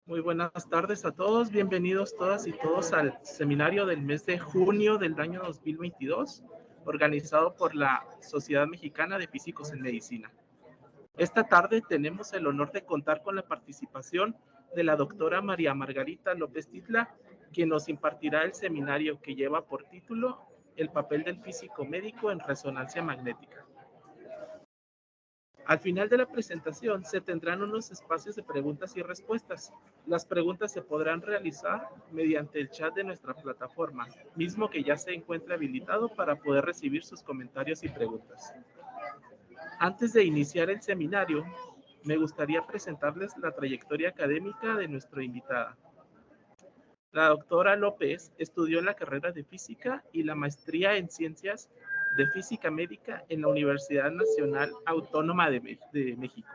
Muy buenas tardes a todos, bienvenidos todas y todos al seminario del mes de junio del año 2022, organizado por la Sociedad Mexicana de Físicos en Medicina. Esta tarde tenemos el honor de contar con la participación de la doctora María Margarita López Titla, quien nos impartirá el seminario que lleva por título El papel del físico médico en resonancia magnética. Al final de la presentación se tendrán unos espacios de preguntas y respuestas. Las preguntas se podrán realizar mediante el chat de nuestra plataforma, mismo que ya se encuentra habilitado para poder recibir sus comentarios y preguntas. Antes de iniciar el seminario, me gustaría presentarles la trayectoria académica de nuestra invitada. La doctora López estudió la carrera de física y la maestría en ciencias de física médica en la Universidad Nacional Autónoma de México.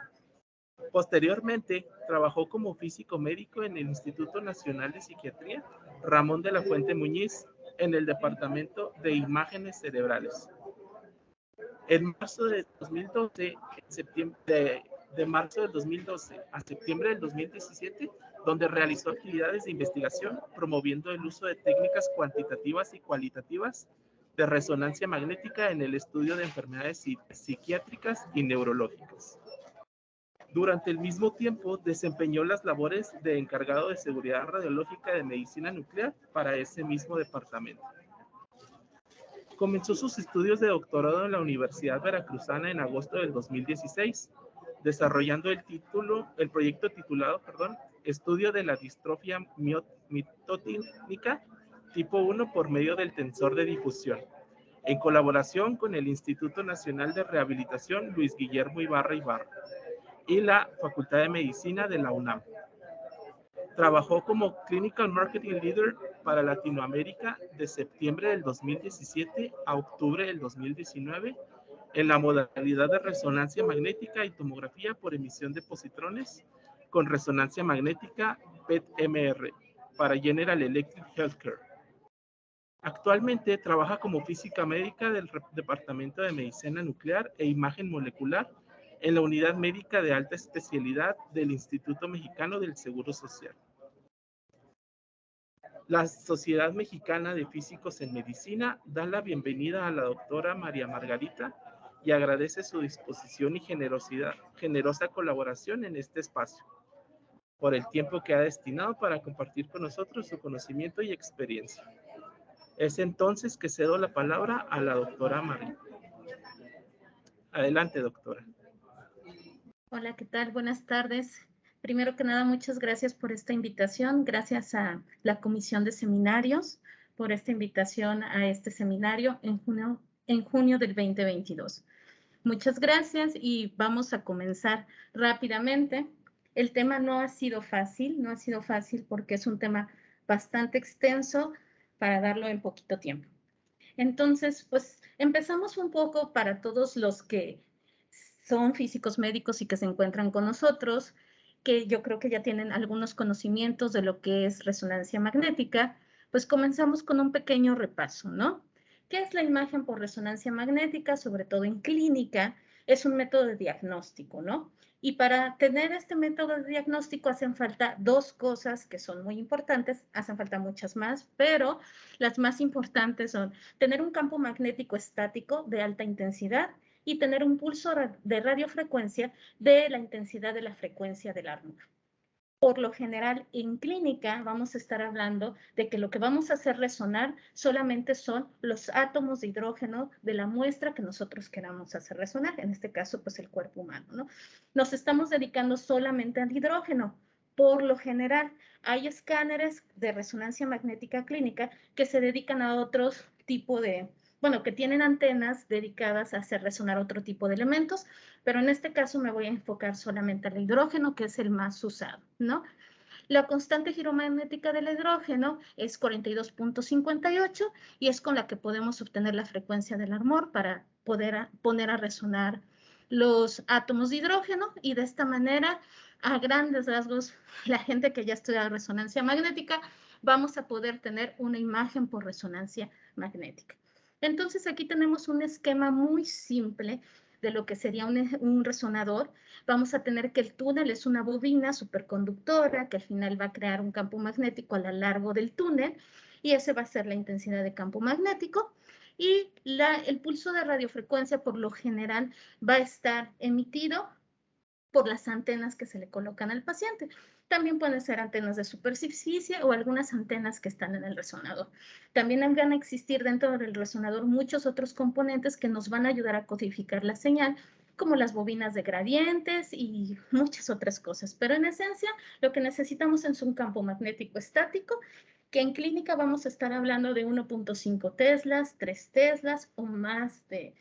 Posteriormente, trabajó como físico médico en el Instituto Nacional de Psiquiatría Ramón de la Fuente Muñiz, en el Departamento de Imágenes Cerebrales. En marzo de 2012, de marzo del 2012 a septiembre del 2017, donde realizó actividades de investigación promoviendo el uso de técnicas cuantitativas y cualitativas de resonancia magnética en el estudio de enfermedades psiquiátricas y neurológicas. Durante el mismo tiempo, desempeñó las labores de encargado de seguridad radiológica de medicina nuclear para ese mismo departamento. Comenzó sus estudios de doctorado en la Universidad Veracruzana en agosto del 2016, desarrollando el proyecto titulado Estudio de la distrofia mitotínica tipo 1 por medio del tensor de difusión, en colaboración con el Instituto Nacional de Rehabilitación Luis Guillermo Ibarra y la Facultad de Medicina de la UNAM. Trabajó como Clinical Marketing Leader para Latinoamérica de septiembre del 2017 a octubre del 2019 en la modalidad de resonancia magnética y tomografía por emisión de positrones con resonancia magnética PET-MR para General Electric Healthcare. Actualmente trabaja como física médica del Departamento de Medicina Nuclear e Imagen Molecular en la Unidad Médica de Alta Especialidad del Instituto Mexicano del Seguro Social. La Sociedad Mexicana de Físicos en Medicina da la bienvenida a la doctora María Margarita y agradece su disposición y generosa colaboración en este espacio, por el tiempo que ha destinado para compartir con nosotros su conocimiento y experiencia. Es entonces que cedo la palabra a la doctora María. Adelante, doctora. Hola, ¿qué tal? Buenas tardes. Primero que nada, muchas gracias por esta invitación. Gracias a la Comisión de Seminarios por esta invitación a este seminario en junio del 2022. Muchas gracias y vamos a comenzar rápidamente. El tema no ha sido fácil porque es un tema bastante extenso para darlo en poquito tiempo. Entonces, pues empezamos un poco para todos los que son físicos médicos y que se encuentran con nosotros, que yo creo que ya tienen algunos conocimientos de lo que es resonancia magnética, pues comenzamos con un pequeño repaso, ¿no? ¿Qué es la imagen por resonancia magnética? Sobre todo en clínica, es un método de diagnóstico, ¿no? Y para tener este método de diagnóstico hacen falta dos cosas que son muy importantes, hacen falta muchas más, pero las más importantes son tener un campo magnético estático de alta intensidad y tener un pulso de radiofrecuencia de la intensidad de la frecuencia del armor. Por lo general, en clínica vamos a estar hablando de que lo que vamos a hacer resonar solamente son los átomos de hidrógeno de la muestra que nosotros queramos hacer resonar, en este caso, pues el cuerpo humano, ¿no? Nos estamos dedicando solamente al hidrógeno. Por lo general, hay escáneres de resonancia magnética clínica que se dedican a otros tipos de, bueno, que tienen antenas dedicadas a hacer resonar otro tipo de elementos, pero en este caso me voy a enfocar solamente al hidrógeno, que es el más usado, ¿no? La constante giromagnética del hidrógeno es 42.58 y es con la que podemos obtener la frecuencia del armor para poder poner a resonar los átomos de hidrógeno, y de esta manera, a grandes rasgos, la gente que ya estudia resonancia magnética, vamos a poder tener una imagen por resonancia magnética. Entonces aquí tenemos un esquema muy simple de lo que sería un resonador, vamos a tener que el túnel es una bobina superconductora que al final va a crear un campo magnético a lo largo del túnel y ese va a ser la intensidad de campo magnético. Y el pulso de radiofrecuencia por lo general va a estar emitido por las antenas que se le colocan al paciente. También pueden ser antenas de superficie o algunas antenas que están en el resonador. También van a existir dentro del resonador muchos otros componentes que nos van a ayudar a codificar la señal, como las bobinas de gradientes y muchas otras cosas. Pero en esencia, lo que necesitamos es un campo magnético estático, que en clínica vamos a estar hablando de 1.5 teslas, 3 teslas o más de...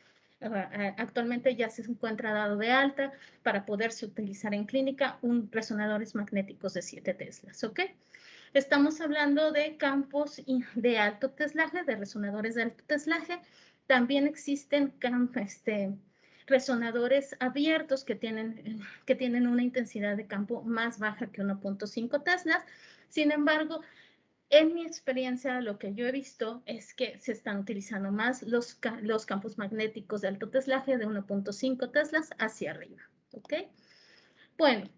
Actualmente ya se encuentra dado de alta para poderse utilizar en clínica resonadores magnéticos de 7 teslas, ¿ok? Estamos hablando de campos de alto teslaje, de resonadores de alto teslaje. También existen resonadores abiertos que tienen una intensidad de campo más baja que 1.5 teslas. Sin embargo, en mi experiencia, lo que yo he visto es que se están utilizando más los campos magnéticos de alto teslaje de 1.5 teslas hacia arriba, ¿ok? Bueno,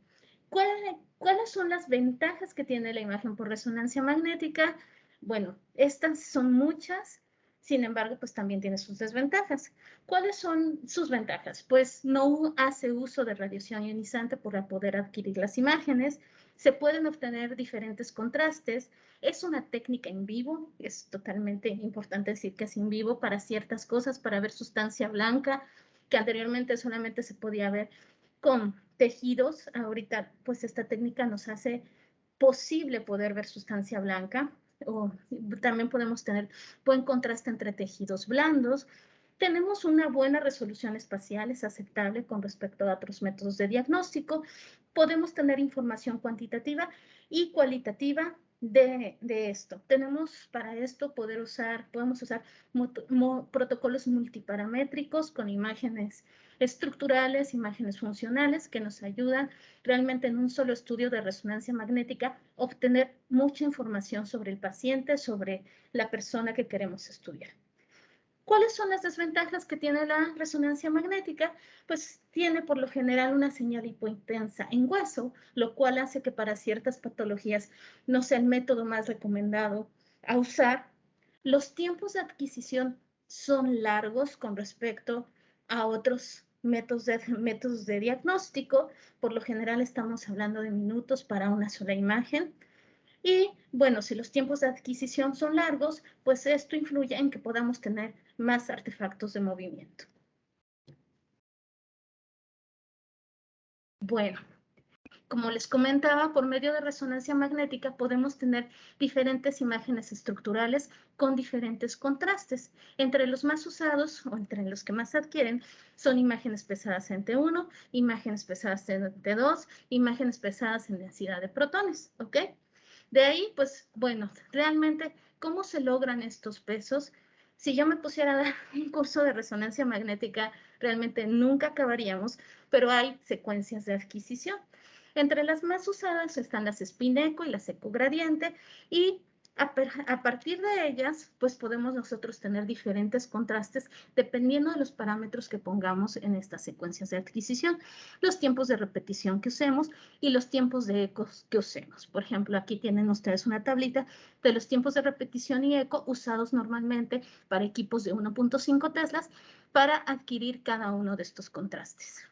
¿cuáles son las ventajas que tiene la imagen por resonancia magnética? Bueno, estas son muchas, sin embargo, pues también tiene sus desventajas. ¿Cuáles son sus ventajas? Pues no hace uso de radiación ionizante para poder adquirir las imágenes, se pueden obtener diferentes contrastes, es una técnica en vivo, es totalmente importante decir que es en vivo para ciertas cosas, para ver sustancia blanca, que anteriormente solamente se podía ver con tejidos. Ahorita, pues esta técnica nos hace posible poder ver sustancia blanca, o también podemos tener buen contraste entre tejidos blandos. Tenemos una buena resolución espacial, es aceptable con respecto a otros métodos de diagnóstico. Podemos tener información cuantitativa y cualitativa de esto. Tenemos para esto podemos usar protocolos multiparamétricos con imágenes estructurales, imágenes funcionales que nos ayudan realmente en un solo estudio de resonancia magnética obtener mucha información sobre el paciente, sobre la persona que queremos estudiar. ¿Cuáles son las desventajas que tiene la resonancia magnética? Pues tiene por lo general una señal hipointensa en hueso, lo cual hace que para ciertas patologías no sea el método más recomendado a usar. Los tiempos de adquisición son largos con respecto a otros métodos de diagnóstico. Por lo general estamos hablando de minutos para una sola imagen. Y bueno, si los tiempos de adquisición son largos, pues esto influye en que podamos tener más artefactos de movimiento. Bueno, como les comentaba, por medio de resonancia magnética podemos tener diferentes imágenes estructurales con diferentes contrastes. Entre los más usados o entre los que más se adquieren son imágenes pesadas en T1, imágenes pesadas en T2, imágenes pesadas en densidad de protones, ¿ok? De ahí, pues, bueno, realmente, ¿cómo se logran estos pesos? Si yo me pusiera a dar un curso de resonancia magnética, realmente nunca acabaríamos, pero hay secuencias de adquisición. Entre las más usadas están las spin-eco y las eco-gradiente, y a partir de ellas, pues podemos nosotros tener diferentes contrastes dependiendo de los parámetros que pongamos en estas secuencias de adquisición, los tiempos de repetición que usemos y los tiempos de ecos que usemos. Por ejemplo, aquí tienen ustedes una tablita de los tiempos de repetición y eco usados normalmente para equipos de 1.5 teslas para adquirir cada uno de estos contrastes.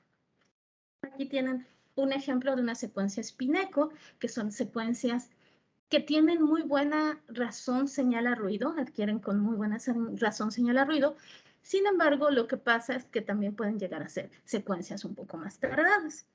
Aquí tienen un ejemplo de una secuencia spin-eco, que son secuencias que tienen muy buena razón señal a ruido, adquieren con muy buena razón señal a ruido. Sin embargo, lo que pasa es que también pueden llegar a ser secuencias un poco más tardadas.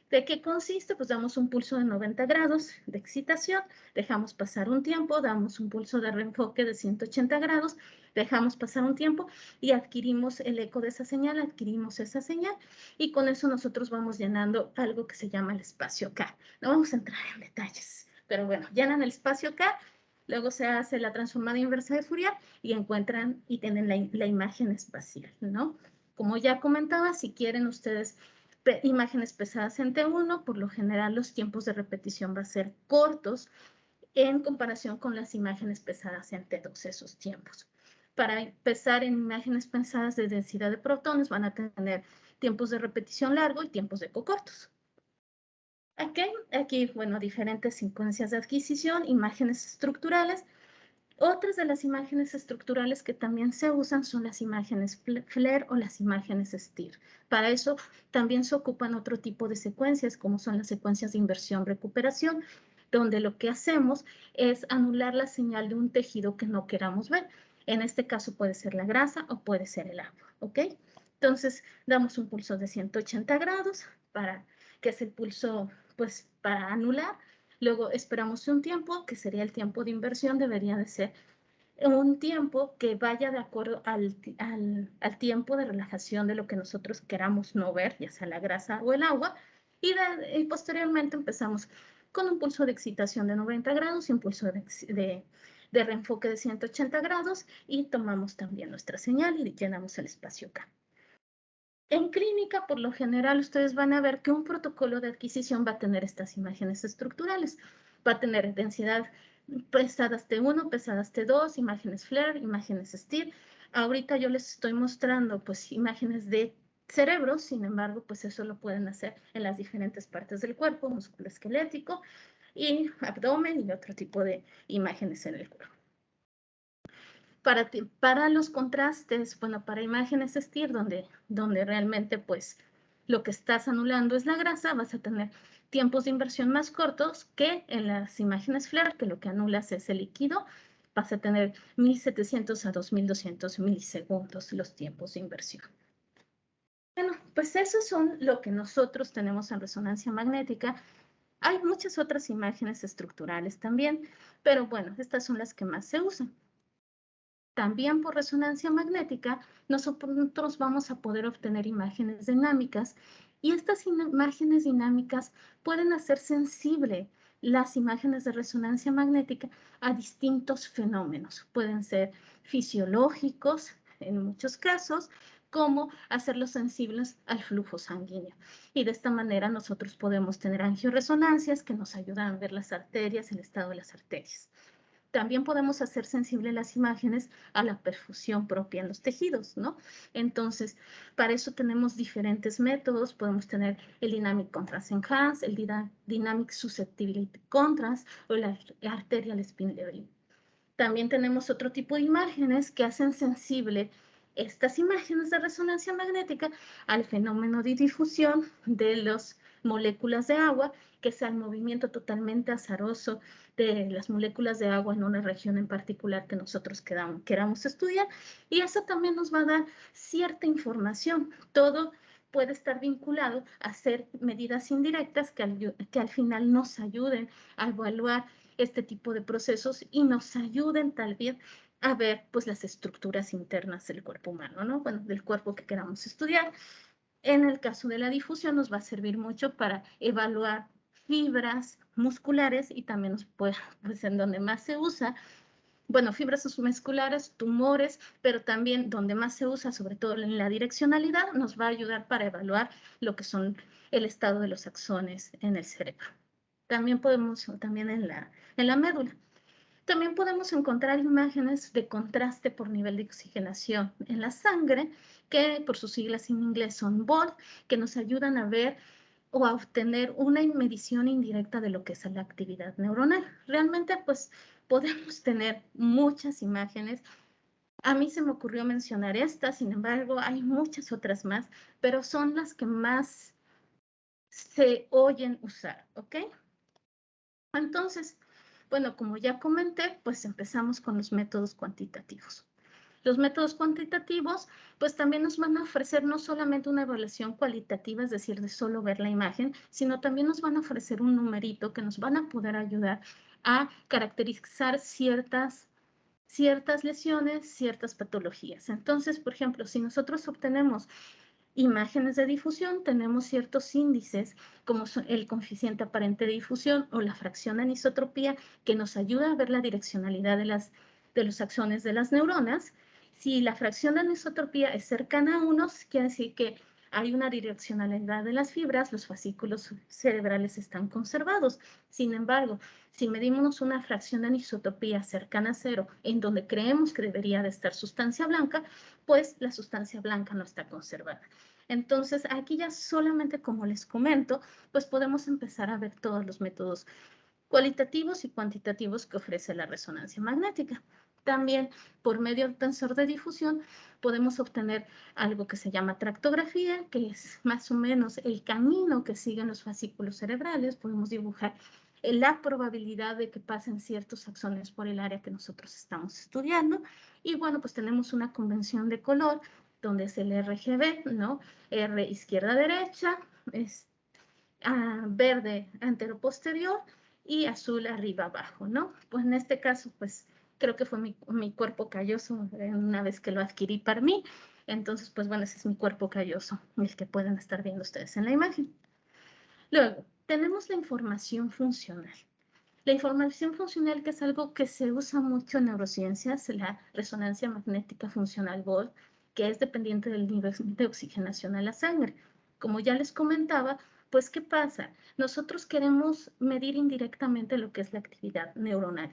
¿De qué consiste? Pues damos un pulso de 90 grados de excitación, dejamos pasar un tiempo, damos un pulso de reenfoque de 180 grados, dejamos pasar un tiempo y adquirimos el eco de esa señal, adquirimos esa señal y con eso nosotros vamos llenando algo que se llama el espacio K. No vamos a entrar en detalles, pero bueno, llenan el espacio K, luego se hace la transformada inversa de Fourier y encuentran y tienen la imagen espacial, ¿no? Como ya comentaba, si quieren ustedes imágenes pesadas en T1, por lo general los tiempos de repetición van a ser cortos en comparación con las imágenes pesadas en T2, esos tiempos. Para pesar en imágenes pesadas de densidad de protones van a tener tiempos de repetición largo y tiempos de eco cortos. Aquí, bueno, diferentes secuencias de adquisición, imágenes estructurales. Otras de las imágenes estructurales que también se usan son las imágenes FLAIR o las imágenes STIR. Para eso también se ocupan otro tipo de secuencias, como son las secuencias de inversión-recuperación, donde lo que hacemos es anular la señal de un tejido que no queramos ver. En este caso puede ser la grasa o puede ser el agua, ¿ok? Entonces, damos un pulso de 180 grados, que es el pulso, pues, para anular. Luego esperamos un tiempo, que sería el tiempo de inversión, debería de ser un tiempo que vaya de acuerdo al tiempo de relajación de lo que nosotros queramos no ver, ya sea la grasa o el agua, y posteriormente empezamos con un pulso de excitación de 90 grados y un pulso de reenfoque de 180 grados, y tomamos también nuestra señal y llenamos el espacio acá. En clínica, por lo general, ustedes van a ver que un protocolo de adquisición va a tener estas imágenes estructurales. Va a tener densidad pesadas T1, pesadas T2, imágenes FLAIR, imágenes STIR. Ahorita yo les estoy mostrando pues imágenes de cerebro, sin embargo, pues eso lo pueden hacer en las diferentes partes del cuerpo, músculo esquelético y abdomen y otro tipo de imágenes en el cuerpo. Para los contrastes, bueno, para imágenes STIR, donde realmente pues lo que estás anulando es la grasa, vas a tener tiempos de inversión más cortos que en las imágenes FLAIR, que lo que anulas es el líquido. Vas a tener 1700 a 2200 milisegundos los tiempos de inversión. Bueno, pues eso son lo que nosotros tenemos en resonancia magnética. Hay muchas otras imágenes estructurales también, pero bueno, estas son las que más se usan. También por resonancia magnética, nosotros vamos a poder obtener imágenes dinámicas, y estas imágenes dinámicas pueden hacer sensible las imágenes de resonancia magnética a distintos fenómenos. Pueden ser fisiológicos en muchos casos, como hacerlos sensibles al flujo sanguíneo. Y de esta manera nosotros podemos tener angioresonancias que nos ayudan a ver las arterias, el estado de las arterias. También podemos hacer sensibles las imágenes a la perfusión propia en los tejidos, ¿no? Entonces, para eso tenemos diferentes métodos. Podemos tener el Dynamic Contrast Enhanced, el Dynamic Susceptibility Contrast o la Arterial Spin Leveling. También tenemos otro tipo de imágenes que hacen sensible estas imágenes de resonancia magnética al fenómeno de difusión de las moléculas de agua, que es el movimiento totalmente azaroso de las moléculas de agua en una región en particular que nosotros queramos estudiar, y eso también nos va a dar cierta información. Todo puede estar vinculado a hacer medidas indirectas que al final nos ayuden a evaluar este tipo de procesos y nos ayuden tal vez a ver pues las estructuras internas del cuerpo humano, ¿no? Bueno, del cuerpo que queramos estudiar. En el caso de la difusión nos va a servir mucho para evaluar fibras musculares, y también pues en donde más se usa, bueno, fibras musculares, tumores, pero también donde más se usa, sobre todo en la direccionalidad, nos va a ayudar para evaluar lo que son el estado de los axones en el cerebro. También en la médula. También podemos encontrar imágenes de contraste por nivel de oxigenación en la sangre, que por sus siglas en inglés son BOLD, que nos ayudan a ver o a obtener una medición indirecta de lo que es la actividad neuronal. Realmente, pues, podemos tener muchas imágenes. A mí se me ocurrió mencionar esta, sin embargo, hay muchas otras más, pero son las que más se oyen usar, ¿ok? Entonces, bueno, como ya comenté, pues empezamos con los métodos cuantitativos. Los métodos cuantitativos, pues también nos van a ofrecer no solamente una evaluación cualitativa, es decir, de solo ver la imagen, sino también nos van a ofrecer un numerito que nos van a poder ayudar a caracterizar ciertas lesiones, ciertas patologías. Entonces, por ejemplo, si nosotros obtenemos imágenes de difusión, tenemos ciertos índices como el coeficiente aparente de difusión o la fracción de anisotropía, que nos ayuda a ver la direccionalidad de los axones de las neuronas. Si la fracción de anisotropía es cercana a 1, quiere decir que hay una direccionalidad de las fibras, los fascículos cerebrales están conservados. Sin embargo, si medimos una fracción de anisotropía cercana a 0, en donde creemos que debería de estar sustancia blanca, pues la sustancia blanca no está conservada. Entonces, aquí ya solamente, como les comento, pues podemos empezar a ver todos los métodos cualitativos y cuantitativos que ofrece la resonancia magnética. También, por medio del tensor de difusión, podemos obtener algo que se llama tractografía, que es más o menos el camino que siguen los fascículos cerebrales. Podemos dibujar la probabilidad de que pasen ciertos axones por el área que nosotros estamos estudiando. Y bueno, pues tenemos una convención de color, donde es el RGB, ¿no? R izquierda-derecha, verde antero-posterior y azul arriba-abajo, ¿no? Pues en este caso, pues creo que fue mi cuerpo calloso una vez que lo adquirí para mí. Entonces, pues bueno, ese es mi cuerpo calloso, el que pueden estar viendo ustedes en la imagen. Luego, tenemos la información funcional. La información funcional, que es algo que se usa mucho en neurociencias, la resonancia magnética funcional BOL, que es dependiente del nivel de oxigenación a la sangre. Como ya les comentaba, pues, ¿qué pasa? Nosotros queremos medir indirectamente lo que es la actividad neuronal.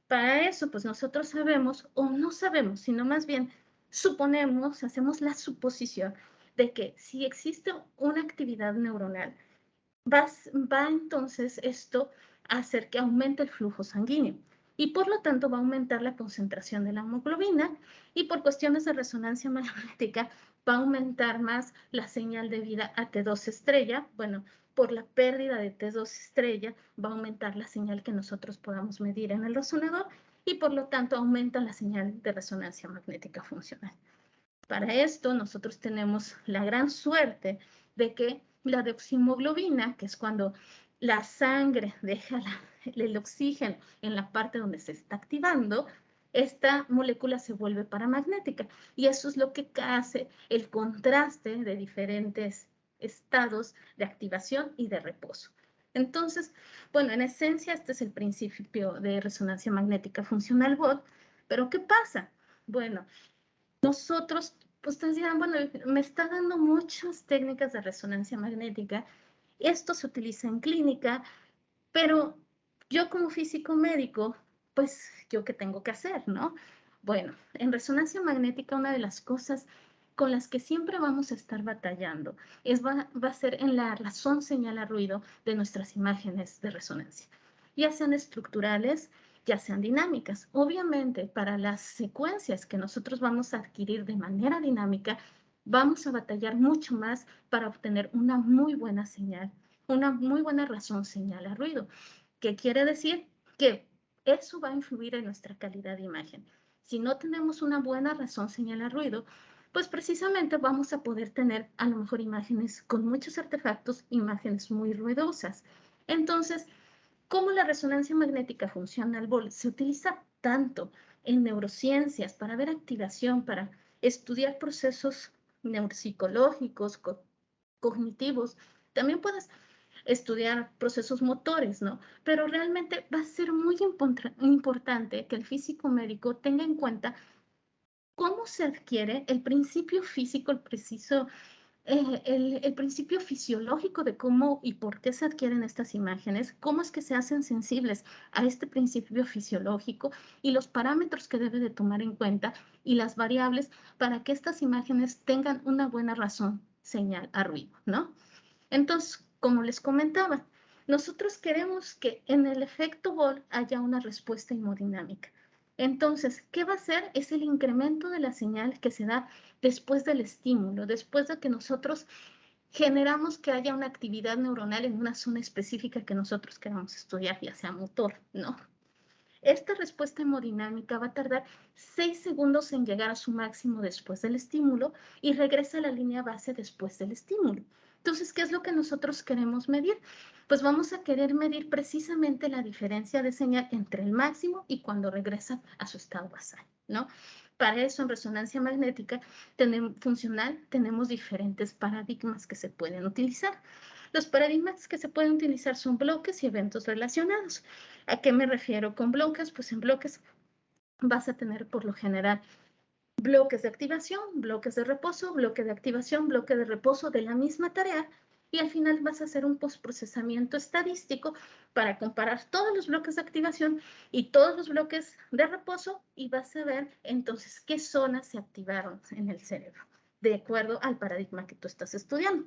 Para eso, pues nosotros sabemos, o no sabemos, sino más bien suponemos, hacemos la suposición de que si existe una actividad neuronal, va entonces esto a hacer que aumente el flujo sanguíneo y por lo tanto va a aumentar la concentración de la hemoglobina y por cuestiones de resonancia magnética va a aumentar más la señal de vida a T2 estrella. Bueno, por la pérdida de T2 estrella va a aumentar la señal que nosotros podamos medir en el resonador y por lo tanto aumenta la señal de resonancia magnética funcional. Para esto, nosotros tenemos la gran suerte de que la deoximoglobina, que es cuando la sangre deja el oxígeno en la parte donde se está activando, esta molécula se vuelve paramagnética. Y eso es lo que hace el contraste de diferentes estados de activación y de reposo. Entonces, bueno, en esencia, este es el principio de resonancia magnética funcional BOD. Pero, ¿qué pasa? Bueno, nosotros, pues ustedes dirán, bueno, me está dando muchas técnicas de resonancia magnética. Esto se utiliza en clínica, pero yo como físico médico, pues, ¿yo qué tengo que hacer, no? Bueno, en resonancia magnética una de las cosas con las que siempre vamos a estar batallando va a ser en la razón señal a ruido de nuestras imágenes de resonancia, ya sean estructurales, ya sean dinámicas. Obviamente, para las secuencias que nosotros vamos a adquirir de manera dinámica, vamos a batallar mucho más para obtener una muy buena señal, una muy buena razón señal a ruido. ¿Qué quiere decir? Que eso va a influir en nuestra calidad de imagen. Si no tenemos una buena razón señal a ruido, pues precisamente vamos a poder tener a lo mejor imágenes con muchos artefactos, imágenes muy ruidosas. Entonces, ¿cómo la resonancia magnética funcional BOL se utiliza tanto en neurociencias para ver activación, para estudiar procesos neuropsicológicos, cognitivos? También puedes estudiar procesos motores, ¿no? Pero realmente va a ser muy importante que el físico médico tenga en cuenta cómo se adquiere el principio físico, el principio fisiológico de cómo y por qué se adquieren estas imágenes, cómo es que se hacen sensibles a este principio fisiológico y los parámetros que debe de tomar en cuenta y las variables para que estas imágenes tengan una buena razón señal a ruido, ¿no? Entonces, como les comentaba, nosotros queremos que en el efecto BOL haya una respuesta hemodinámica. Entonces, ¿qué va a hacer? Es el incremento de la señal que se da después del estímulo, después de que nosotros generamos que haya una actividad neuronal en una zona específica que nosotros queramos estudiar, ya sea motor, ¿no? Esta respuesta hemodinámica va a tardar 6 segundos en llegar a su máximo después del estímulo y regresa a la línea base después del estímulo. Entonces, ¿qué es lo que nosotros queremos medir? Pues vamos a querer medir precisamente la diferencia de señal entre el máximo y cuando regresa a su estado basal, ¿no? Para eso, en resonancia magnética funcional, tenemos diferentes paradigmas que se pueden utilizar. Los paradigmas que se pueden utilizar son bloques y eventos relacionados. ¿A qué me refiero con bloques? Pues en bloques vas a tener por lo general bloques de activación, bloques de reposo, bloque de activación, bloque de reposo de la misma tarea y al final vas a hacer un postprocesamiento estadístico para comparar todos los bloques de activación y todos los bloques de reposo y vas a ver entonces qué zonas se activaron en el cerebro. de acuerdo al paradigma que tú estás estudiando.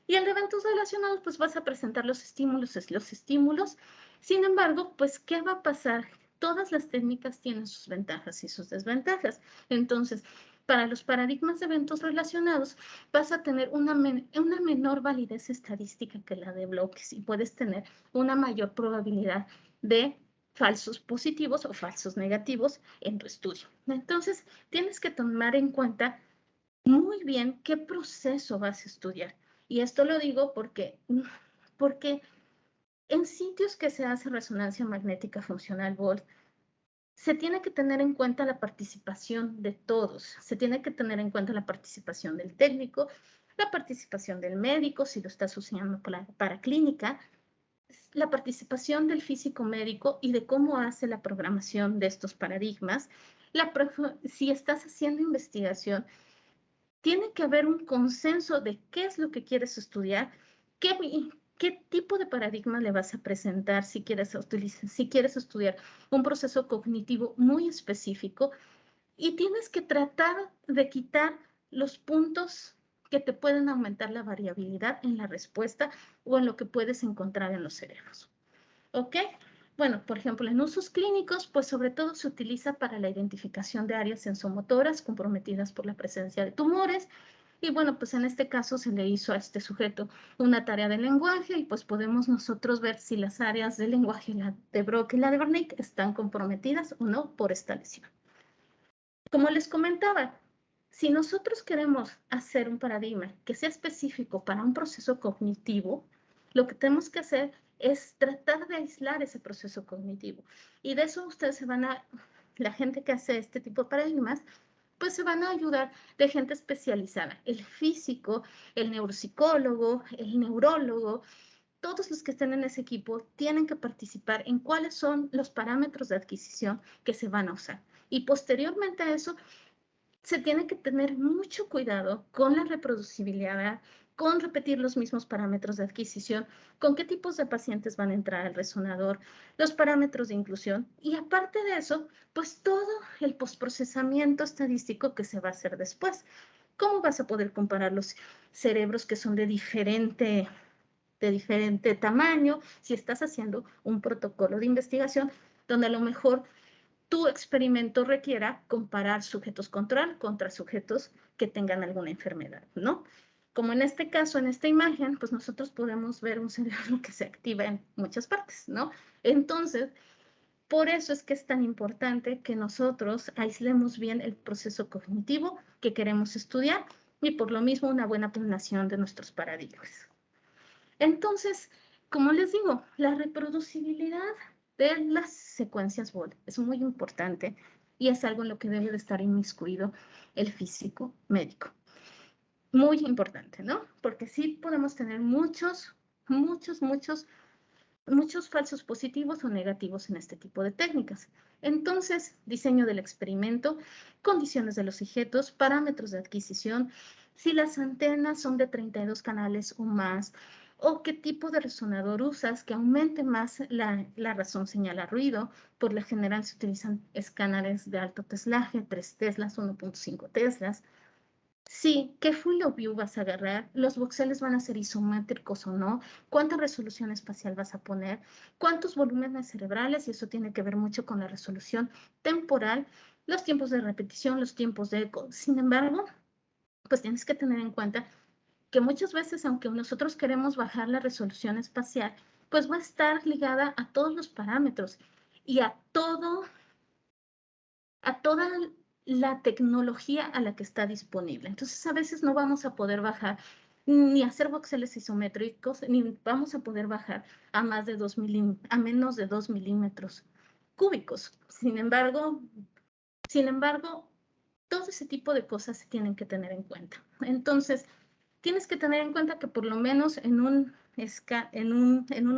Y el de eventos relacionados, pues vas a presentar los estímulos. Sin embargo, pues, ¿qué va a pasar? Todas las técnicas tienen sus ventajas y sus desventajas. Entonces, para los paradigmas de eventos relacionados, vas a tener una menor validez estadística que la de bloques y puedes tener una mayor probabilidad de falsos positivos o falsos negativos en tu estudio. Entonces, tienes que tomar en cuenta muy bien qué proceso vas a estudiar. Y esto lo digo porque en sitios que se hace resonancia magnética funcional Volt, se tiene que tener en cuenta la participación de todos. Se tiene que tener en cuenta la participación del técnico, la participación del médico, si lo estás usando para clínica, la participación del físico médico y de cómo hace la programación de estos paradigmas. Si estás haciendo investigación, tiene que haber un consenso de qué es lo que quieres estudiar, qué tipo de paradigma le vas a presentar si quieres estudiar un proceso cognitivo muy específico, y tienes que tratar de quitar los puntos que te pueden aumentar la variabilidad en la respuesta o en lo que puedes encontrar en los cerebros. ¿Ok? Bueno, por ejemplo, en usos clínicos, pues sobre todo se utiliza para la identificación de áreas sensomotoras comprometidas por la presencia de tumores. Y bueno, pues en este caso se le hizo a este sujeto una tarea de lenguaje y pues podemos nosotros ver si las áreas de lenguaje, la de Broca y la de Wernicke, están comprometidas o no por esta lesión. Como les comentaba, si nosotros queremos hacer un paradigma que sea específico para un proceso cognitivo, lo que tenemos que hacer es tratar de aislar ese proceso cognitivo. Y de eso la gente que hace este tipo de paradigmas, pues se van a ayudar de gente especializada, el físico, el neuropsicólogo, el neurólogo. Todos los que estén en ese equipo tienen que participar en cuáles son los parámetros de adquisición que se van a usar. Y posteriormente a eso, se tiene que tener mucho cuidado con la reproducibilidad, con repetir los mismos parámetros de adquisición, con qué tipos de pacientes van a entrar al resonador, los parámetros de inclusión y aparte de eso, pues todo el postprocesamiento estadístico que se va a hacer después. ¿Cómo vas a poder comparar los cerebros que son de diferente tamaño si estás haciendo un protocolo de investigación donde a lo mejor tu experimento requiera comparar sujetos control contra sujetos que tengan alguna enfermedad, ¿no? Como en este caso, en esta imagen, pues nosotros podemos ver un cerebro que se activa en muchas partes, ¿no? Entonces, por eso es que es tan importante que nosotros aislemos bien el proceso cognitivo que queremos estudiar y por lo mismo una buena planeación de nuestros paradigmas. Entonces, como les digo, la reproducibilidad de las secuencias Volt es muy importante y es algo en lo que debe de estar inmiscuido el físico médico. Muy importante, ¿no? Porque sí podemos tener muchos falsos positivos o negativos en este tipo de técnicas. Entonces, diseño del experimento, condiciones de los sujetos, parámetros de adquisición, si las antenas son de 32 canales o más, o qué tipo de resonador usas que aumente más la razón señal a ruido. Por lo general se utilizan escáneres de alto teslaje, 3 teslas, 1.5 teslas. Sí, ¿qué full of view vas a agarrar? ¿Los voxeles van a ser isométricos o no? ¿Cuánta resolución espacial vas a poner? ¿Cuántos volúmenes cerebrales? Y eso tiene que ver mucho con la resolución temporal, los tiempos de repetición, los tiempos de eco. Sin embargo, pues tienes que tener en cuenta que muchas veces, aunque nosotros queremos bajar la resolución espacial, pues va a estar ligada a todos los parámetros y a toda la tecnología a la que está disponible. Entonces, a veces no vamos a poder bajar ni hacer voxeles isométricos, ni vamos a poder bajar a menos de 2 milímetros cúbicos. Sin embargo, todo ese tipo de cosas se tienen que tener en cuenta. Entonces, tienes que tener en cuenta que por lo menos en uno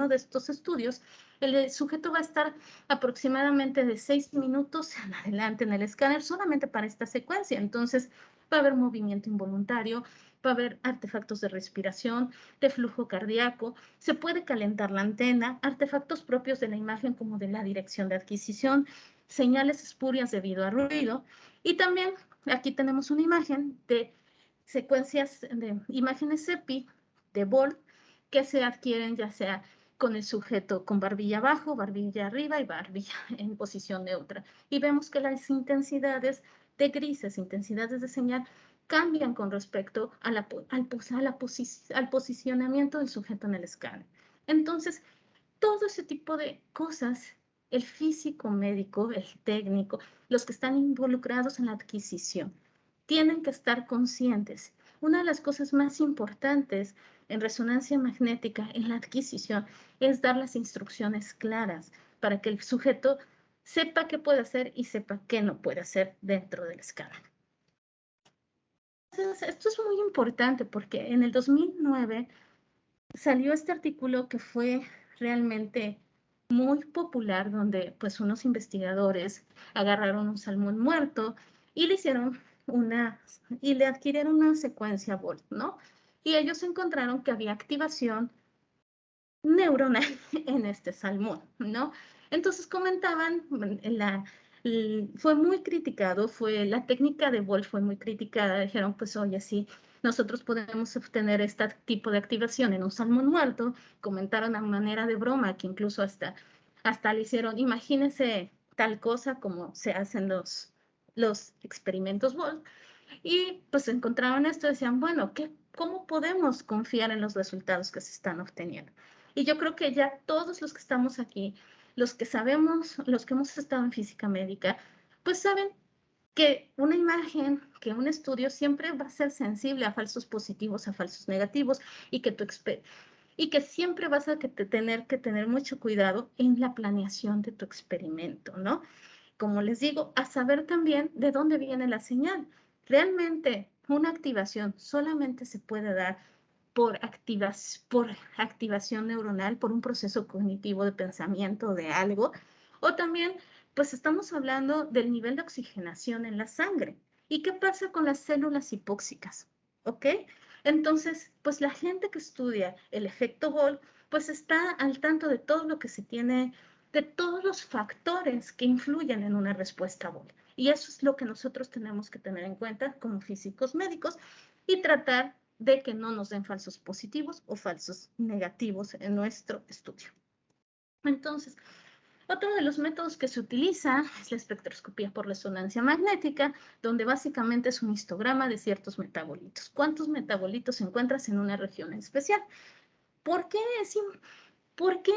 de estos estudios, el sujeto va a estar aproximadamente de 6 minutos en adelante en el escáner solamente para esta secuencia. Entonces, va a haber movimiento involuntario, va a haber artefactos de respiración, de flujo cardíaco, se puede calentar la antena, artefactos propios de la imagen como de la dirección de adquisición, señales espurias debido a ruido. Y también aquí tenemos una imagen de secuencias de imágenes EPI de Bolt que se adquieren ya sea con el sujeto con barbilla abajo, barbilla arriba y barbilla en posición neutra. Y vemos que las intensidades de grises, intensidades de señal, cambian con respecto a al posicionamiento del sujeto en el escáner. Entonces, todo ese tipo de cosas, el físico médico, el técnico, los que están involucrados en la adquisición, tienen que estar conscientes. Una de las cosas más importantes en resonancia magnética, en la adquisición, es dar las instrucciones claras para que el sujeto sepa qué puede hacer y sepa qué no puede hacer dentro del escáner. Entonces, esto es muy importante porque en el 2009 salió este artículo que fue realmente muy popular, donde pues unos investigadores agarraron un salmón muerto y le hicieron y le adquirieron una secuencia Volt, ¿no? Y ellos encontraron que había activación neuronal en este salmón, ¿no? Entonces comentaban, fue muy criticado, la técnica de Volt fue muy criticada, dijeron, pues oye, sí, nosotros podemos obtener este tipo de activación en un salmón muerto, comentaron a manera de broma, que incluso hasta le hicieron, imagínense tal cosa como se hacen los experimentos Volt, y pues encontraban esto, decían, bueno, ¿cómo podemos confiar en los resultados que se están obteniendo? Y yo creo que ya todos los que estamos aquí, los que sabemos, los que hemos estado en física médica, pues saben que una imagen, que un estudio siempre va a ser sensible a falsos positivos, a falsos negativos, y que siempre vas a tener que tener mucho cuidado en la planeación de tu experimento, ¿no? Como les digo, a saber también de dónde viene la señal. Realmente una activación solamente se puede dar por activación neuronal, por un proceso cognitivo de pensamiento de algo, o también, pues estamos hablando del nivel de oxigenación en la sangre. ¿Y qué pasa con las células hipóxicas? ¿Ok? Entonces, pues la gente que estudia el efecto Bolt, pues está al tanto de todo lo que se tiene, de todos los factores que influyen en una respuesta Bolt. Y eso es lo que nosotros tenemos que tener en cuenta como físicos médicos y tratar de que no nos den falsos positivos o falsos negativos en nuestro estudio. Entonces, otro de los métodos que se utiliza es la espectroscopía por resonancia magnética, donde básicamente es un histograma de ciertos metabolitos. ¿Cuántos metabolitos encuentras en una región en especial? ¿Por qué, ¿por qué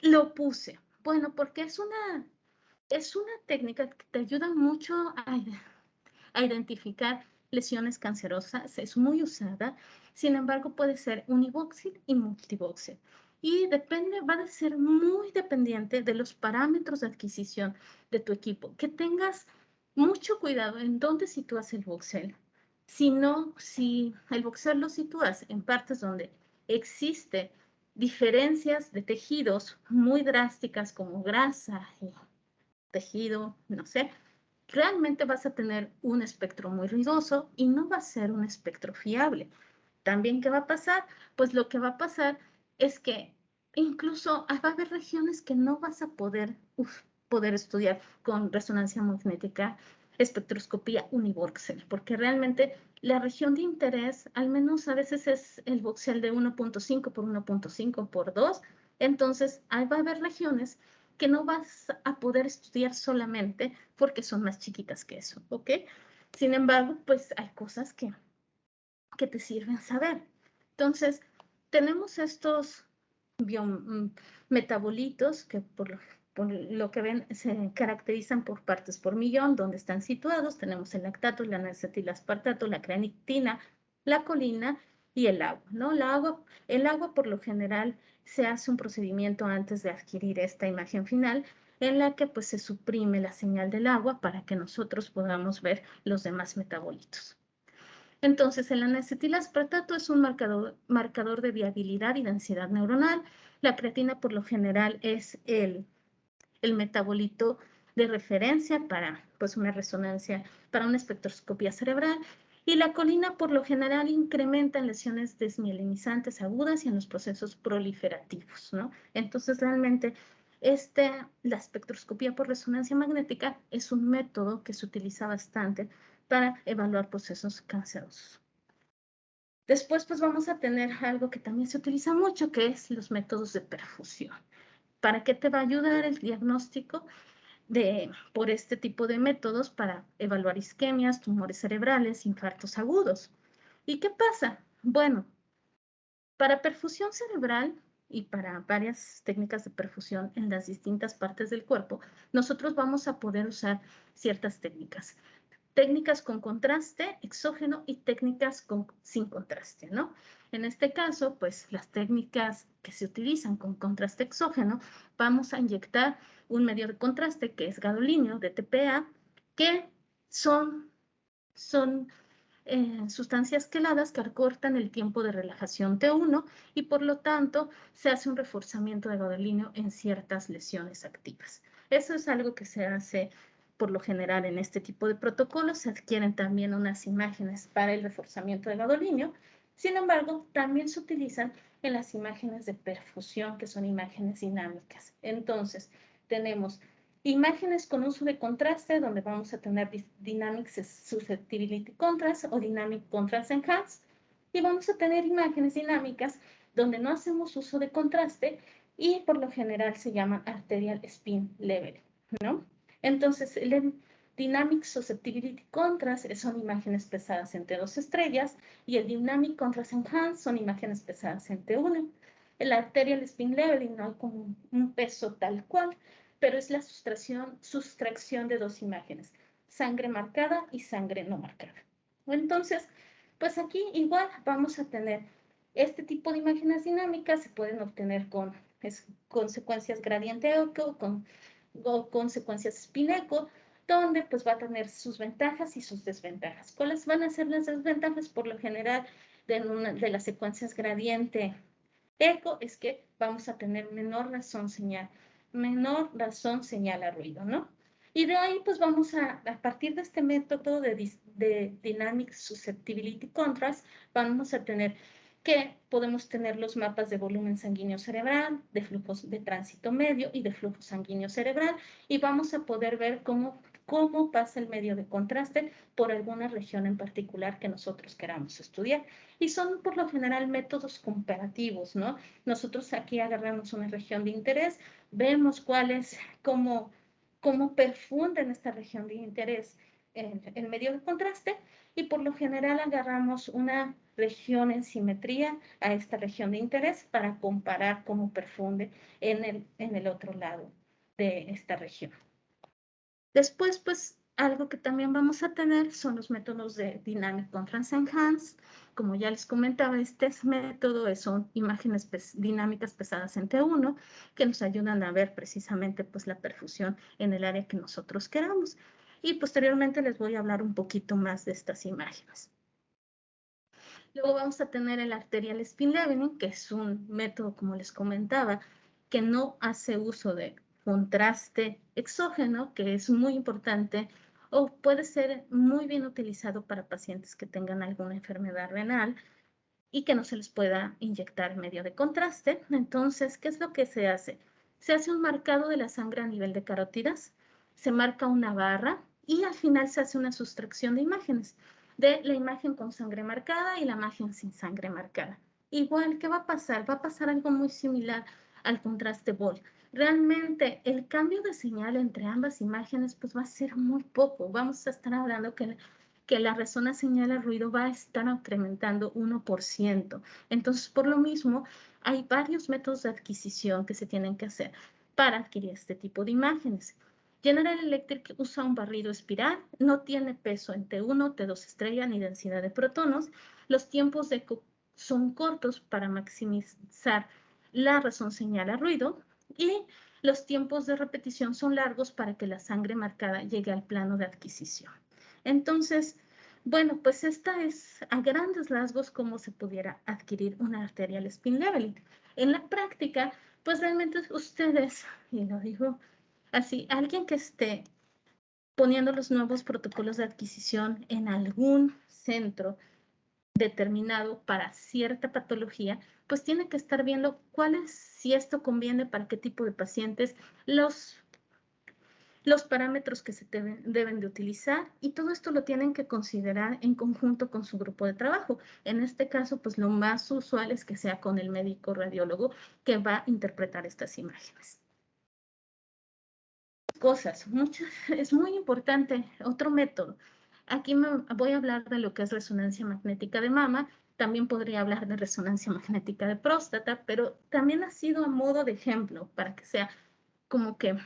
lo puse? Bueno, porque es una técnica que te ayuda mucho a identificar lesiones cancerosas, es muy usada, sin embargo puede ser univoxil y multivoxil. Y va a ser muy dependiente de los parámetros de adquisición de tu equipo. Que tengas mucho cuidado en dónde sitúas el voxel. Si el voxel lo sitúas en partes donde existe diferencias de tejidos muy drásticas como grasa y tejido, no sé, realmente vas a tener un espectro muy ruidoso y no va a ser un espectro fiable. También, ¿qué va a pasar? Pues lo que va a pasar es que incluso va a haber regiones que no vas a poder estudiar con resonancia magnética, espectroscopía univoxel, porque realmente la región de interés, al menos a veces es el voxel de 1.5 por 1.5 por 2, entonces va a haber regiones que no vas a poder estudiar solamente porque son más chiquitas que eso, ¿ok? Sin embargo, pues hay cosas que te sirven saber. Entonces, tenemos estos metabolitos que por lo que ven se caracterizan por partes por millón, donde están situados. Tenemos el lactato, la N-acetilaspartato, la creatinina, la colina y el agua, ¿no? El agua por lo general se hace un procedimiento antes de adquirir esta imagen final en la que pues se suprime la señal del agua para que nosotros podamos ver los demás metabolitos. Entonces, el N-acetilaspartato es un marcador de viabilidad y densidad neuronal. La creatina, por lo general, es el metabolito de referencia para pues, una resonancia, para una espectroscopía cerebral. Y la colina, por lo general, incrementa en lesiones desmielinizantes agudas y en los procesos proliferativos, ¿no? Entonces, realmente, la espectroscopía por resonancia magnética es un método que se utiliza bastante para evaluar procesos cancerosos. Después, pues vamos a tener algo que también se utiliza mucho, que es los métodos de perfusión. ¿Para qué te va a ayudar el diagnóstico por este tipo de métodos para evaluar isquemias, tumores cerebrales, infartos agudos? ¿Y qué pasa? Bueno, para perfusión cerebral y para varias técnicas de perfusión en las distintas partes del cuerpo, nosotros vamos a poder usar ciertas técnicas. Técnicas con contraste exógeno y técnicas sin contraste, ¿no? En este caso, pues las técnicas que se utilizan con contraste exógeno, vamos a inyectar un medio de contraste que es gadolínio de TPA, que son sustancias queladas que acortan el tiempo de relajación T1 y por lo tanto se hace un reforzamiento de gadolínio en ciertas lesiones activas. Eso es algo que se hace por lo general en este tipo de protocolos. Se adquieren también unas imágenes para el reforzamiento de gadolínio. Sin embargo, también se utilizan en las imágenes de perfusión, que son imágenes dinámicas. Entonces, tenemos imágenes con uso de contraste, donde vamos a tener Dynamic Susceptibility Contrast o Dynamic Contrast Enhanced, y vamos a tener imágenes dinámicas donde no hacemos uso de contraste y por lo general se llaman Arterial Spin Level, ¿no? Entonces, el Dynamic Susceptibility Contrast son imágenes pesadas en T2 estrellas y el Dynamic Contrast Enhanced son imágenes pesadas en T1. El Arterial Spin Leveling no hay como un peso tal cual, pero es la sustracción de dos imágenes, sangre marcada y sangre no marcada. Entonces, pues aquí igual vamos a tener este tipo de imágenes dinámicas, se pueden obtener con secuencias gradiente eco, con secuencias spin eco, donde pues va a tener sus ventajas y sus desventajas. ¿Cuáles van a ser las desventajas? Por lo general, de las secuencias gradiente eco es que vamos a tener menor razón señal a ruido, ¿no? Y de ahí, pues vamos a partir de este método de Dynamic Susceptibility Contrast, vamos a tener que podemos tener los mapas de volumen sanguíneo cerebral, de flujos de tránsito medio y de flujo sanguíneo cerebral, y vamos a poder ver cómo pasa el medio de contraste por alguna región en particular que nosotros queramos estudiar. Y son por lo general métodos comparativos, ¿no? Nosotros aquí agarramos una región de interés, vemos cómo perfunden esta región de interés el medio de contraste y por lo general agarramos una región en simetría a esta región de interés para comparar cómo perfunde en el otro lado de esta región. Después, pues, algo que también vamos a tener son los métodos de Dynamic Contrast Enhanced. Como ya les comentaba, este método son imágenes dinámicas pesadas en T1 que nos ayudan a ver precisamente pues, la perfusión en el área que nosotros queramos. Y posteriormente les voy a hablar un poquito más de estas imágenes. Luego vamos a tener el Arterial Spin Leveling, que es un método, como les comentaba, que no hace uso de contraste exógeno, que es muy importante o puede ser muy bien utilizado para pacientes que tengan alguna enfermedad renal y que no se les pueda inyectar medio de contraste. Entonces, ¿qué es lo que se hace? Se hace un marcado de la sangre a nivel de carótidas, se marca una barra y al final se hace una sustracción de imágenes de la imagen con sangre marcada y la imagen sin sangre marcada. Igual, ¿qué va a pasar? Va a pasar algo muy similar al contraste Ball. Realmente el cambio de señal entre ambas imágenes pues va a ser muy poco. Vamos a estar hablando que la resonancia señal a ruido va a estar incrementando 1%. Entonces, por lo mismo, hay varios métodos de adquisición que se tienen que hacer para adquirir este tipo de imágenes. General Electric usa un barrido espiral, no tiene peso en T1, T2 estrella ni densidad de protonos. Los tiempos de eco son cortos para maximizar la razón señal a ruido y los tiempos de repetición son largos para que la sangre marcada llegue al plano de adquisición. Entonces, bueno, pues esta es a grandes rasgos cómo se pudiera adquirir una arterial spin leveling. En la práctica, pues realmente ustedes, y lo digo así, alguien que esté poniendo los nuevos protocolos de adquisición en algún centro determinado para cierta patología, pues tiene que estar viendo si esto conviene para qué tipo de pacientes, los parámetros que se deben de utilizar, y todo esto lo tienen que considerar en conjunto con su grupo de trabajo. En este caso, pues lo más usual es que sea con el médico radiólogo que va a interpretar estas imágenes. Cosas, es muy importante, otro método. Aquí voy a hablar de lo que es resonancia magnética de mama, también podría hablar de resonancia magnética de próstata, pero también ha sido a modo de ejemplo para que sea como que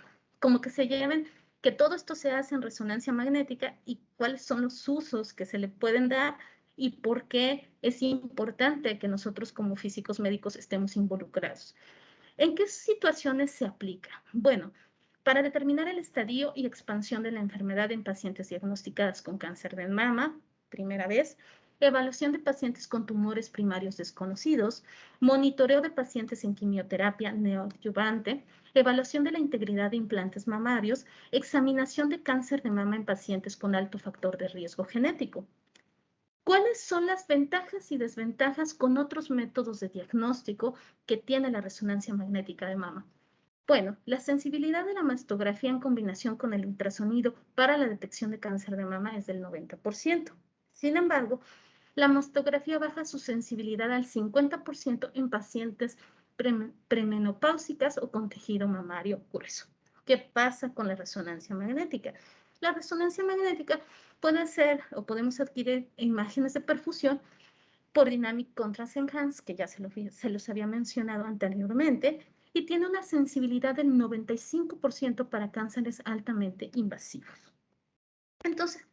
se lleven, que todo esto se hace en resonancia magnética y cuáles son los usos que se le pueden dar y por qué es importante que nosotros como físicos médicos estemos involucrados. ¿En qué situaciones se aplica? Bueno, para determinar el estadio y expansión de la enfermedad en pacientes diagnosticadas con cáncer de mama, primera vez, evaluación de pacientes con tumores primarios desconocidos, monitoreo de pacientes en quimioterapia neoadyuvante, evaluación de la integridad de implantes mamarios, examinación de cáncer de mama en pacientes con alto factor de riesgo genético. ¿Cuáles son las ventajas y desventajas con otros métodos de diagnóstico que tiene la resonancia magnética de mama? Bueno, la sensibilidad de la mastografía en combinación con el ultrasonido para la detección de cáncer de mama es del 90%. Sin embargo, la mastografía baja su sensibilidad al 50% en pacientes premenopáusicas o con tejido mamario grueso. ¿Qué pasa con la resonancia magnética? La resonancia magnética puede ser o podemos adquirir imágenes de perfusión por Dynamic Contrast Enhanced, que ya se los había mencionado anteriormente, y tiene una sensibilidad del 95% para cánceres altamente invasivos. Entonces,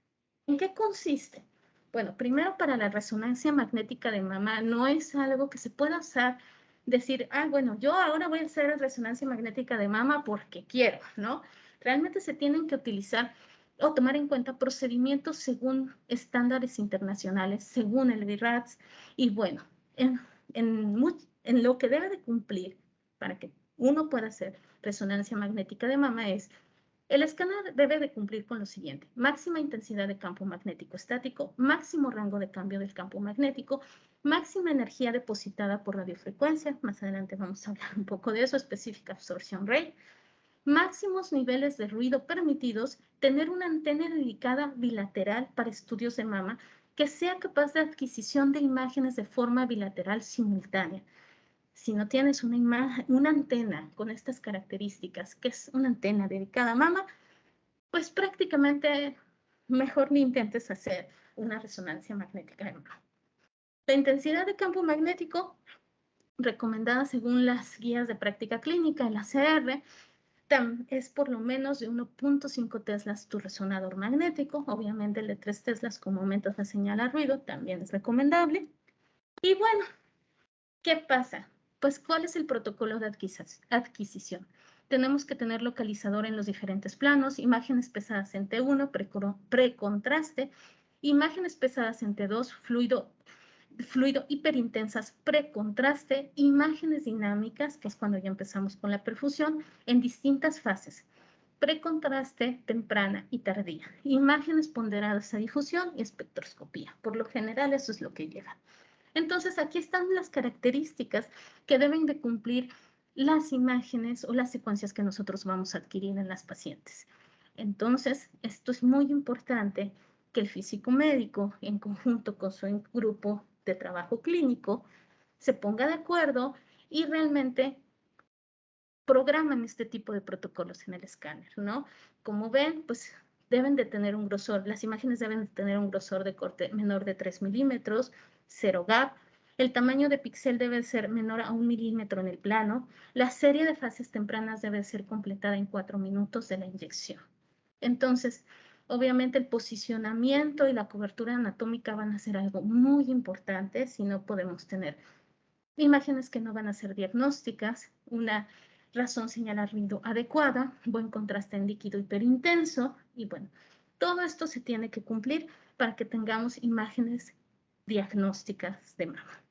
¿en qué consiste? Bueno, primero, para la resonancia magnética de mama no es algo que se pueda usar, decir, bueno, yo ahora voy a hacer resonancia magnética de mama porque quiero, ¿no? Realmente se tienen que utilizar o tomar en cuenta procedimientos según estándares internacionales, según el VIRATS, y bueno, en lo que debe de cumplir para que uno pueda hacer resonancia magnética de mama es: el escáner debe de cumplir con lo siguiente: máxima intensidad de campo magnético estático, máximo rango de cambio del campo magnético, máxima energía depositada por radiofrecuencia, más adelante vamos a hablar un poco de eso, específica absorption rate, máximos niveles de ruido permitidos, tener una antena dedicada bilateral para estudios de mama que sea capaz de adquisición de imágenes de forma bilateral simultánea. Si no tienes una antena con estas características, que es una antena dedicada a mama, pues prácticamente mejor ni intentes hacer una resonancia magnética de mama. La intensidad de campo magnético recomendada según las guías de práctica clínica, el ACR, es por lo menos de 1.5 teslas tu resonador magnético. Obviamente el de 3 teslas, como aumentas la señal a ruido, también es recomendable. Y bueno, ¿qué pasa? Pues, ¿cuál es el protocolo de adquisición? Tenemos que tener localizador en los diferentes planos, imágenes pesadas en T1, precontraste, imágenes pesadas en T2, fluido hiperintensas, precontraste, imágenes dinámicas, que es cuando ya empezamos con la perfusión, en distintas fases: precontraste, temprana y tardía, imágenes ponderadas a difusión y espectroscopía. Por lo general, eso es lo que lleva. Entonces, aquí están las características que deben de cumplir las imágenes o las secuencias que nosotros vamos a adquirir en las pacientes. Entonces, esto es muy importante, que el físico médico, en conjunto con su grupo de trabajo clínico, se ponga de acuerdo y realmente programan este tipo de protocolos en el escáner, ¿no? Como ven, pues deben de tener un grosor, las imágenes deben de tener un grosor de corte menor de 3 milímetros, 0 gap. El tamaño de píxel debe ser menor a 1 milímetro en el plano. La serie de fases tempranas debe ser completada en 4 minutos de la inyección. Entonces, obviamente el posicionamiento y la cobertura anatómica van a ser algo muy importante, si no podemos tener imágenes que no van a ser diagnósticas, una razón señalar ruido adecuada, buen contraste en líquido hiperintenso, y bueno, todo esto se tiene que cumplir para que tengamos imágenes diagnósticas de mama.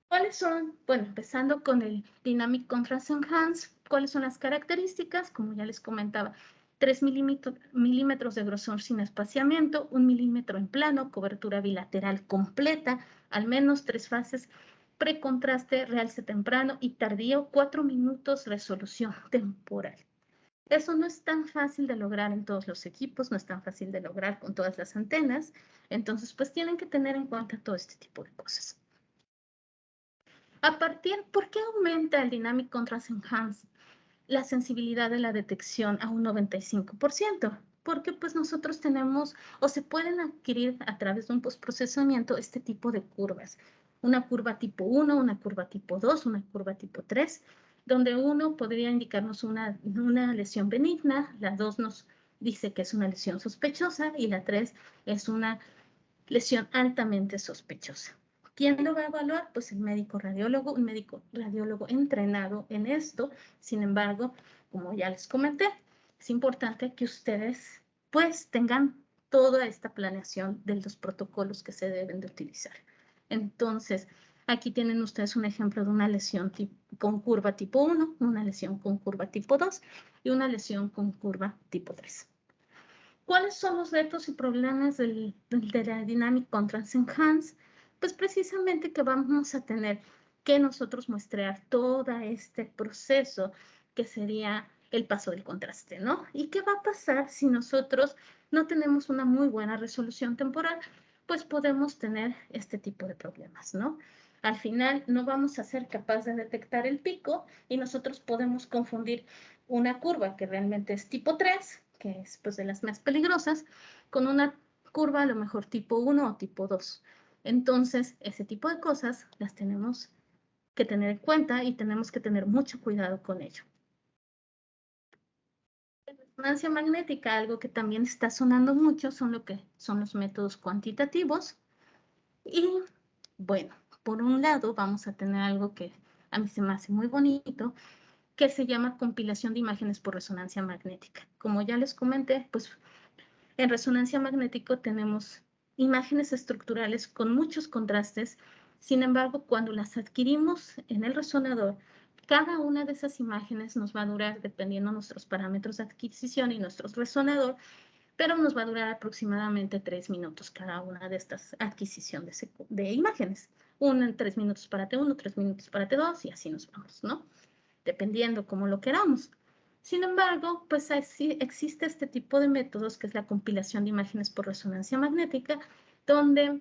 ¿Cuáles son? Bueno, empezando con el Dynamic Contrast Enhanced, ¿cuáles son las características? Como ya les comentaba, 3 milímetros de grosor sin espaciamiento, 1 milímetro en plano, cobertura bilateral completa, al menos 3 fases, precontraste, realce temprano y tardío, 4 minutos, resolución temporal. Eso no es tan fácil de lograr en todos los equipos, no es tan fácil de lograr con todas las antenas. Entonces, pues tienen que tener en cuenta todo este tipo de cosas. ¿Por qué aumenta el Dynamic Contrast Enhanced la sensibilidad de la detección a un 95%? Porque pues nosotros tenemos o se pueden adquirir a través de un postprocesamiento este tipo de curvas. Una curva tipo 1, una curva tipo 2, una curva tipo 3, donde 1 podría indicarnos una lesión benigna, la 2 nos dice que es una lesión sospechosa y la 3 es una lesión altamente sospechosa. ¿Quién lo va a evaluar? Pues el médico radiólogo, un médico radiólogo entrenado en esto. Sin embargo, como ya les comenté, es importante que ustedes pues tengan toda esta planeación de los protocolos que se deben de utilizar. Entonces, aquí tienen ustedes un ejemplo de una lesión con curva tipo 1, una lesión con curva tipo 2 y una lesión con curva tipo 3. ¿Cuáles son los retos y problemas de la Dynamic Contrast Enhanced? Pues precisamente que vamos a tener que nosotros muestrear todo este proceso que sería el paso del contraste, ¿no? ¿Y qué va a pasar si nosotros no tenemos una muy buena resolución temporal? Pues podemos tener este tipo de problemas, ¿no? Al final no vamos a ser capaces de detectar el pico y nosotros podemos confundir una curva que realmente es tipo 3, que es pues de las más peligrosas, con una curva a lo mejor tipo 1 o tipo 2. Entonces, ese tipo de cosas las tenemos que tener en cuenta y tenemos que tener mucho cuidado con ello. La resonancia magnética, algo que también está sonando mucho, son los métodos cuantitativos. Y bueno, por un lado vamos a tener algo que a mí se me hace muy bonito, que se llama compilación de imágenes por resonancia magnética. Como ya les comenté, pues en resonancia magnética tenemos imágenes estructurales con muchos contrastes. Sin embargo, cuando las adquirimos en el resonador, cada una de esas imágenes nos va a durar, dependiendo de nuestros parámetros de adquisición y nuestro resonador, pero nos va a durar aproximadamente 3 minutos cada una de estas adquisiciones de imágenes. Una en 3 minutos para T1, 3 minutos para T2 y así nos vamos, ¿no? Dependiendo cómo lo queramos. Sin embargo, pues así existe este tipo de métodos, que es la compilación de imágenes por resonancia magnética, donde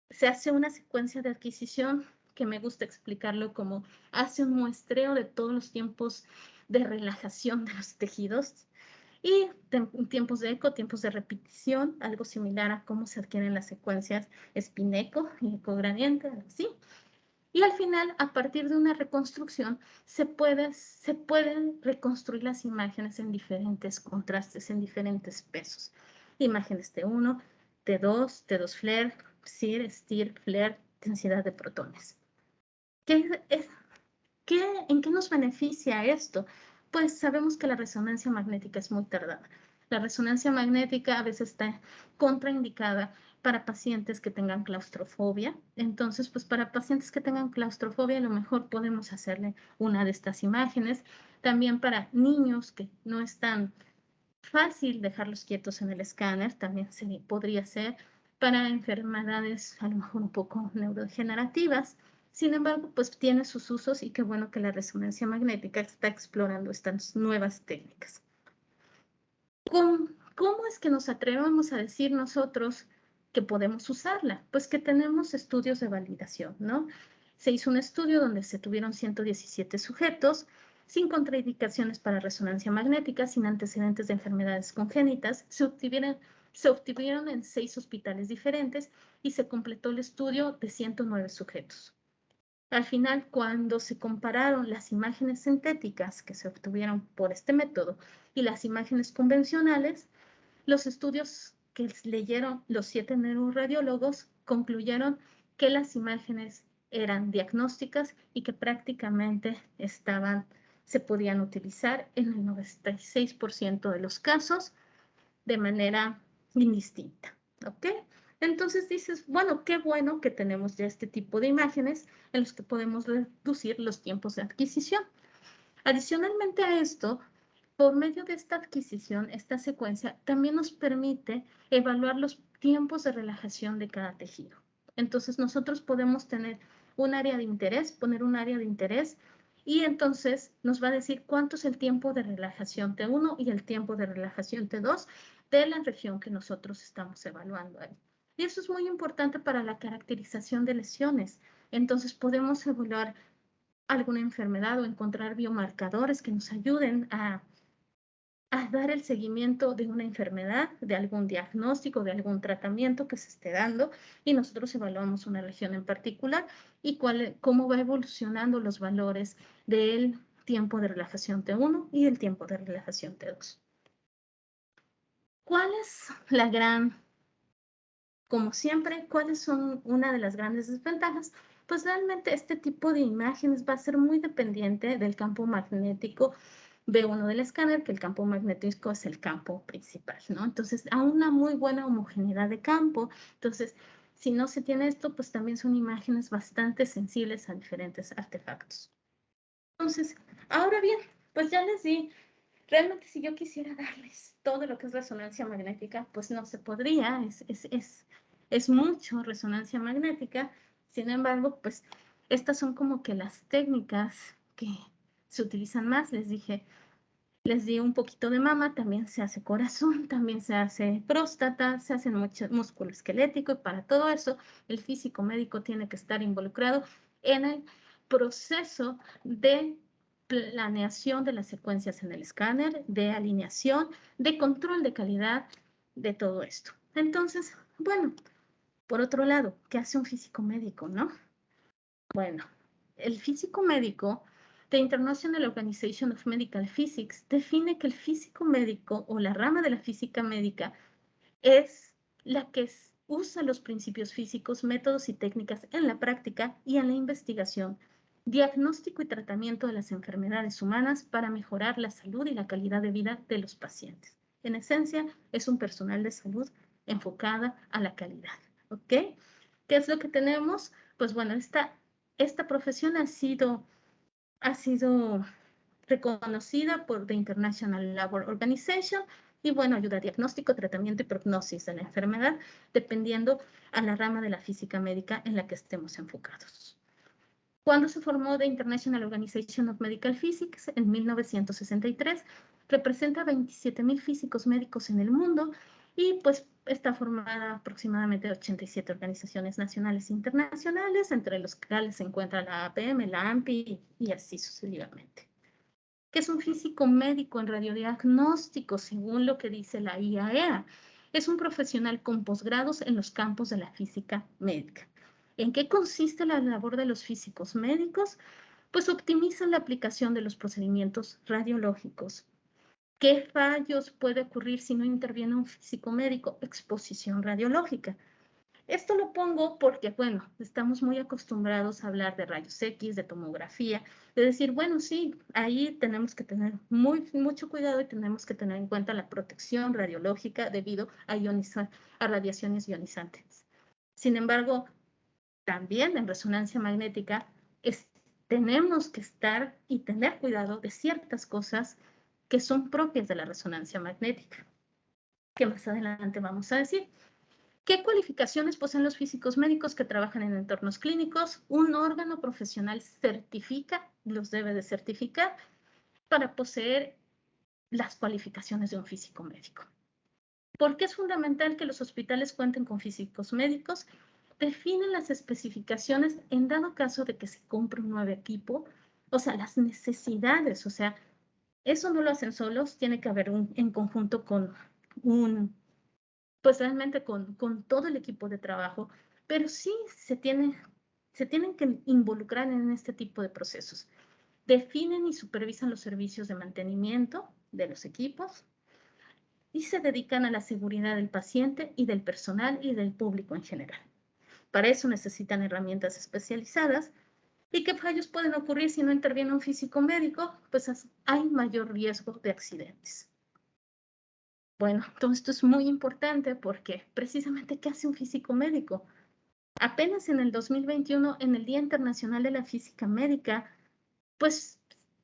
se hace una secuencia de adquisición que me gusta explicarlo como hace un muestreo de todos los tiempos de relajación de los tejidos y tiempos de eco, tiempos de repetición, algo similar a cómo se adquieren las secuencias spin-eco y eco-gradiente, así. Y al final, a partir de una reconstrucción, se pueden reconstruir las imágenes en diferentes contrastes, en diferentes pesos. Imágenes T1, T2, T2 flare, SIR, STIR, flare, densidad de protones. ¿En qué nos beneficia esto? Pues sabemos que la resonancia magnética es muy tardada. La resonancia magnética a veces está contraindicada para pacientes que tengan claustrofobia. Entonces, pues para pacientes que tengan claustrofobia, a lo mejor podemos hacerle una de estas imágenes. También para niños que no es tan fácil dejarlos quietos en el escáner, también podría ser para enfermedades a lo mejor un poco neurodegenerativas. Sin embargo, pues tiene sus usos y qué bueno que la resonancia magnética está explorando estas nuevas técnicas. ¿Cómo es que nos atrevemos a decir nosotros que podemos usarla? Pues que tenemos estudios de validación, ¿no? Se hizo un estudio donde se tuvieron 117 sujetos sin contraindicaciones para resonancia magnética, sin antecedentes de enfermedades congénitas. Se obtuvieron en 6 hospitales diferentes y se completó el estudio de 109 sujetos. Al final, cuando se compararon las imágenes sintéticas que se obtuvieron por este método y las imágenes convencionales, los estudios que leyeron los 7 neuroradiólogos concluyeron que las imágenes eran diagnósticas y que prácticamente se podían utilizar en el 96% de los casos de manera indistinta, ¿ok? Entonces dices, bueno, qué bueno que tenemos ya este tipo de imágenes en los que podemos reducir los tiempos de adquisición. Adicionalmente a esto, por medio de esta adquisición, esta secuencia también nos permite evaluar los tiempos de relajación de cada tejido. Entonces nosotros podemos tener un área de interés, poner un área de interés y entonces nos va a decir cuánto es el tiempo de relajación T1 y el tiempo de relajación T2 de la región que nosotros estamos evaluando ahí. Y eso es muy importante para la caracterización de lesiones. Entonces podemos evaluar alguna enfermedad o encontrar biomarcadores que nos ayuden a dar el seguimiento de una enfermedad, de algún diagnóstico, de algún tratamiento que se esté dando, y nosotros evaluamos una región en particular y cómo va evolucionando los valores del tiempo de relajación T1 y el tiempo de relajación T2. ¿Cuál es la gran, como siempre, cuáles son una de las grandes desventajas? Pues realmente este tipo de imágenes va a ser muy dependiente del campo magnético B1 del escáner, que el campo magnético es el campo principal, ¿no? Entonces, a una muy buena homogeneidad de campo. Entonces, si no se tiene esto, pues también son imágenes bastante sensibles a diferentes artefactos. Entonces, ahora bien, pues ya les di, realmente si yo quisiera darles todo lo que es resonancia magnética, pues no se podría, es mucho resonancia magnética. Sin embargo, pues estas son como que las técnicas que se utilizan más. Les di un poquito de mama, también se hace corazón, también se hace próstata, se hace mucho músculo esquelético, y para todo eso el físico médico tiene que estar involucrado en el proceso de planeación de las secuencias en el escáner, de alineación, de control de calidad, de todo esto. Entonces, bueno, por otro lado, ¿qué hace un físico médico, no? Bueno, el físico médico, The International Organization of Medical Physics, define que el físico médico o la rama de la física médica es la que usa los principios físicos, métodos y técnicas en la práctica y en la investigación, diagnóstico y tratamiento de las enfermedades humanas para mejorar la salud y la calidad de vida de los pacientes. En esencia, es un personal de salud enfocada a la calidad. ¿Ok? ¿Qué es lo que tenemos? Pues bueno, esta profesión ha sido reconocida por The International Labour Organization y bueno, ayuda a diagnóstico, tratamiento y prognosis de la enfermedad, dependiendo a la rama de la física médica en la que estemos enfocados. ¿Cuándo se formó The International Organization of Medical Physics? En 1963. Representa 27,000 físicos médicos en el mundo y pues está formada aproximadamente de 87 organizaciones nacionales e internacionales, entre los cuales se encuentra la APM, la AMPI y así sucesivamente. ¿Qué es un físico médico en radiodiagnóstico, según lo que dice la IAEA? Es un profesional con posgrados en los campos de la física médica. ¿En qué consiste la labor de los físicos médicos? Pues optimizan la aplicación de los procedimientos radiológicos. ¿Qué fallos puede ocurrir si no interviene un físico médico? Exposición radiológica. Esto lo pongo porque, bueno, estamos muy acostumbrados a hablar de rayos X, de tomografía, de decir, bueno, sí, ahí tenemos que tener mucho cuidado y tenemos que tener en cuenta la protección radiológica debido a radiaciones ionizantes. Sin embargo, también en resonancia magnética tenemos que estar y tener cuidado de ciertas cosas que son propias de la resonancia magnética, que más adelante vamos a decir. ¿Qué cualificaciones poseen los físicos médicos que trabajan en entornos clínicos? Un órgano profesional los debe de certificar para poseer las cualificaciones de un físico médico. ¿Por qué es fundamental que los hospitales cuenten con físicos médicos? Definen las especificaciones en dado caso de que se compre un nuevo equipo, o sea, las necesidades, o sea, eso no lo hacen solos, tiene que haber en conjunto con pues realmente con todo el equipo de trabajo, pero sí se tienen que involucrar en este tipo de procesos. Definen y supervisan los servicios de mantenimiento de los equipos y se dedican a la seguridad del paciente y del personal y del público en general. Para eso necesitan herramientas especializadas. ¿Y qué fallos pueden ocurrir si no interviene un físico médico? Pues hay mayor riesgo de accidentes. Bueno, todo esto es muy importante porque precisamente, ¿qué hace un físico médico? Apenas en el 2021, en el Día Internacional de la Física Médica, pues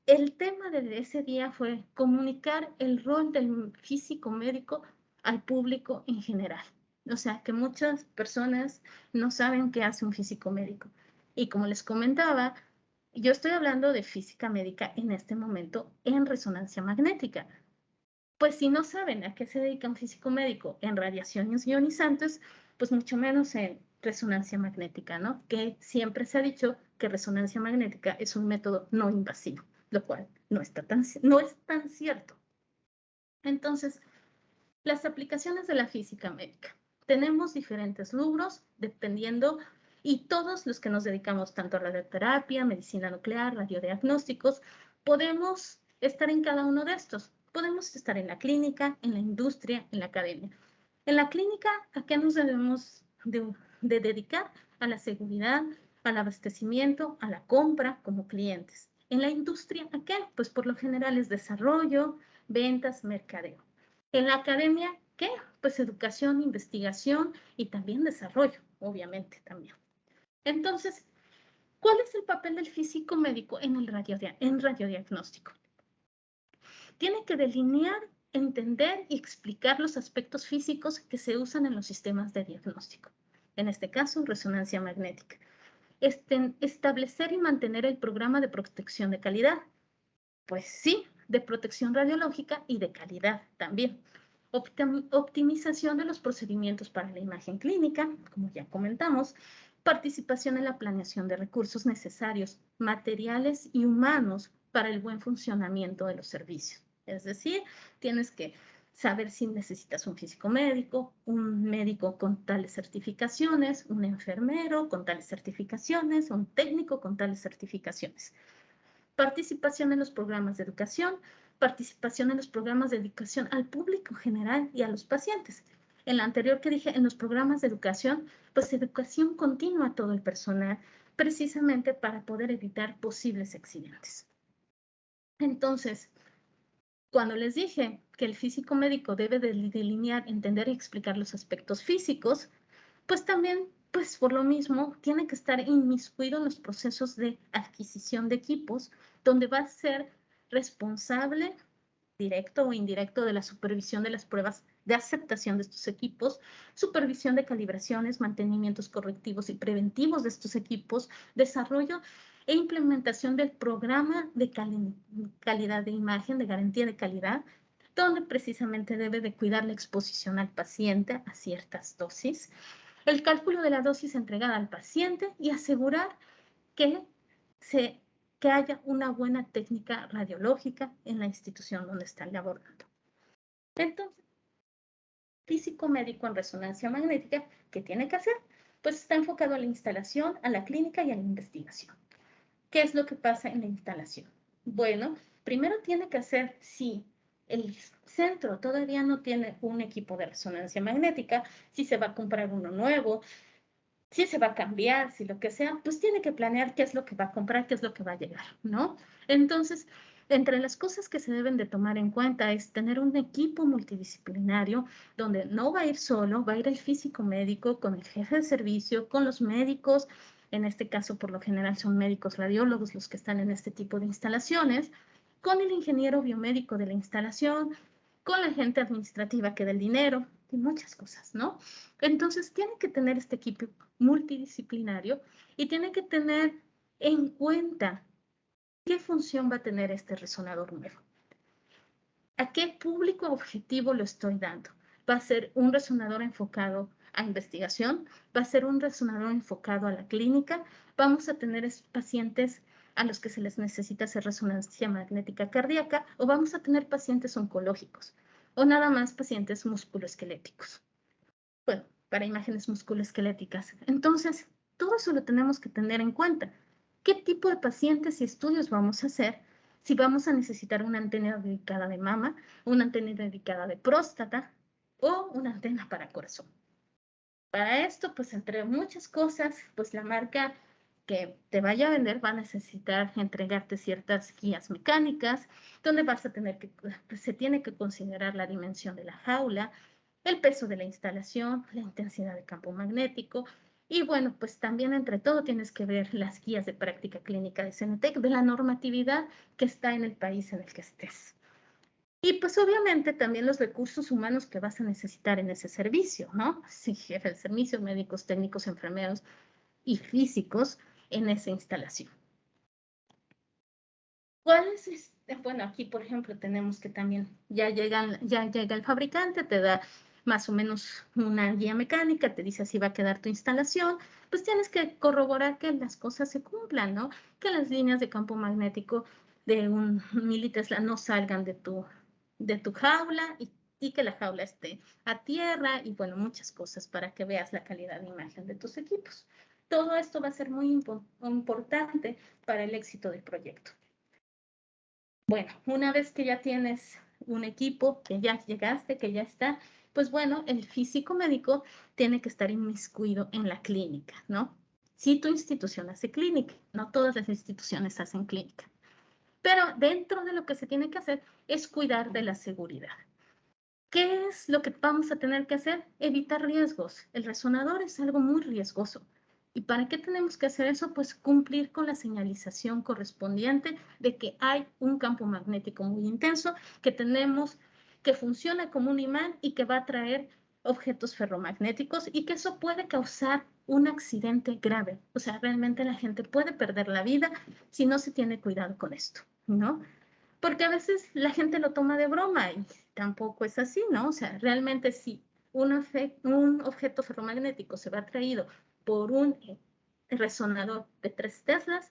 el tema de ese día fue comunicar el rol del físico médico al público en general. O sea, que muchas personas no saben qué hace un físico médico. Y como les comentaba, Yo estoy hablando de física médica en este momento en resonancia magnética. Pues si no saben a qué se dedica un físico médico en radiaciones ionizantes, pues mucho menos en resonancia magnética, ¿no? Que siempre se ha dicho que resonancia magnética es un método no invasivo, lo cual no es tan cierto. Entonces, las aplicaciones de la física médica. Tenemos diferentes rubros dependiendo, y todos los que nos dedicamos tanto a radioterapia, medicina nuclear, radiodiagnósticos, podemos estar en cada uno de estos. Podemos estar en la clínica, en la industria, en la academia. En la clínica, ¿a qué nos debemos de dedicar? A la seguridad, al abastecimiento, a la compra como clientes. En la industria, ¿a qué? Pues por lo general es desarrollo, ventas, mercadeo. En la academia, ¿qué? Pues educación, investigación y también desarrollo, obviamente también. Entonces, ¿cuál es el papel del físico médico en el radiodiagnóstico? Tiene que delinear, entender y explicar los aspectos físicos que se usan en los sistemas de diagnóstico. En este caso, resonancia magnética. Establecer y mantener el programa de protección de calidad. Pues sí, de protección radiológica y de calidad también. Optimización de los procedimientos para la imagen clínica, como ya comentamos. Participación en la planeación de recursos necesarios, materiales y humanos para el buen funcionamiento de los servicios. Es decir, tienes que saber si necesitas un físico médico, un médico con tales certificaciones, un enfermero con tales certificaciones, un técnico con tales certificaciones. Participación en los programas de educación, participación en los programas de educación al público general y a los pacientes. En la anterior que dije, en los programas de educación, pues educación continua a todo el personal, precisamente para poder evitar posibles accidentes. Entonces, cuando les dije que el físico médico debe delinear, entender y explicar los aspectos físicos, pues también, pues por lo mismo, tiene que estar inmiscuido en los procesos de adquisición de equipos, donde va a ser responsable, directo o indirecto, de la supervisión de las pruebas de aceptación de estos equipos, supervisión de calibraciones, mantenimientos correctivos y preventivos de estos equipos, desarrollo e implementación del programa de calidad de imagen, de garantía de calidad, donde precisamente debe de cuidar la exposición al paciente a ciertas dosis, el cálculo de la dosis entregada al paciente y asegurar que, que haya una buena técnica radiológica en la institución donde están laborando. Entonces, físico médico en resonancia magnética, ¿qué tiene que hacer? Pues está enfocado a la instalación, a la clínica y a la investigación. ¿Qué es lo que pasa en la instalación? Bueno, primero tiene que hacer, si el centro todavía no tiene un equipo de resonancia magnética, si se va a comprar uno nuevo, si se va a cambiar, si lo que sea, pues tiene que planear qué es lo que va a comprar, qué es lo que va a llegar, ¿no? Entonces, entre las cosas que se deben de tomar en cuenta es tener un equipo multidisciplinario donde no va a ir solo, va a ir el físico médico con el jefe de servicio, con los médicos, en este caso por lo general son médicos radiólogos los que están en este tipo de instalaciones, con el ingeniero biomédico de la instalación, con la gente administrativa que da el dinero y muchas cosas, ¿no? Entonces tiene que tener este equipo multidisciplinario y tiene que tener en cuenta qué función va a tener este resonador nuevo. ¿A qué público objetivo lo estoy dando? ¿Va a ser un resonador enfocado a investigación? ¿Va a ser un resonador enfocado a la clínica? ¿Vamos a tener pacientes a los que se les necesita hacer resonancia magnética cardíaca? ¿O vamos a tener pacientes oncológicos? ¿O nada más pacientes musculoesqueléticos? Bueno, para imágenes musculoesqueléticas. Entonces, todo eso lo tenemos que tener en cuenta. ¿Qué tipo de pacientes y estudios vamos a hacer? Si vamos a necesitar una antena dedicada de mama, una antena dedicada de próstata o una antena para corazón. Para esto, pues entre muchas cosas, pues la marca que te vaya a vender va a necesitar entregarte ciertas guías mecánicas, donde vas a tener que, pues, se tiene que considerar la dimensión de la jaula, el peso de la instalación, la intensidad de campo magnético, y bueno, pues también entre todo tienes que ver las guías de práctica clínica de CENETEC, de la normatividad que está en el país en el que estés. Y pues obviamente también los recursos humanos que vas a necesitar en ese servicio, ¿no? Sí, jefe de servicio, médicos, técnicos, enfermeros y físicos en esa instalación. ¿Cuál es este? Bueno, aquí, por ejemplo, tenemos que también ya llega el fabricante, te da más o menos una guía mecánica, te dice así va a quedar tu instalación, pues tienes que corroborar que las cosas se cumplan, ¿no? Que las líneas de campo magnético de un militesla no salgan de tu jaula y que la jaula esté a tierra y bueno, muchas cosas para que veas la calidad de imagen de tus equipos. Todo esto va a ser muy importante para el éxito del proyecto. Bueno, una vez que ya tienes un equipo, que ya llegaste, que ya está, pues bueno, el físico médico tiene que estar inmiscuido en la clínica, ¿no? Si tu institución hace clínica, no todas las instituciones hacen clínica, pero dentro de lo que se tiene que hacer es cuidar de la seguridad. ¿Qué es lo que vamos a tener que hacer? Evitar riesgos. El resonador es algo muy riesgoso. ¿Y para qué tenemos que hacer eso? Pues cumplir con la señalización correspondiente de que hay un campo magnético muy intenso, que tenemos, que funciona como un imán y que va a atraer objetos ferromagnéticos y que eso puede causar un accidente grave. O sea, realmente la gente puede perder la vida si no se tiene cuidado con esto, ¿no? Porque a veces la gente lo toma de broma y tampoco es así, ¿no? O sea, realmente si un objeto ferromagnético se va atraído por un resonador de 3 teslas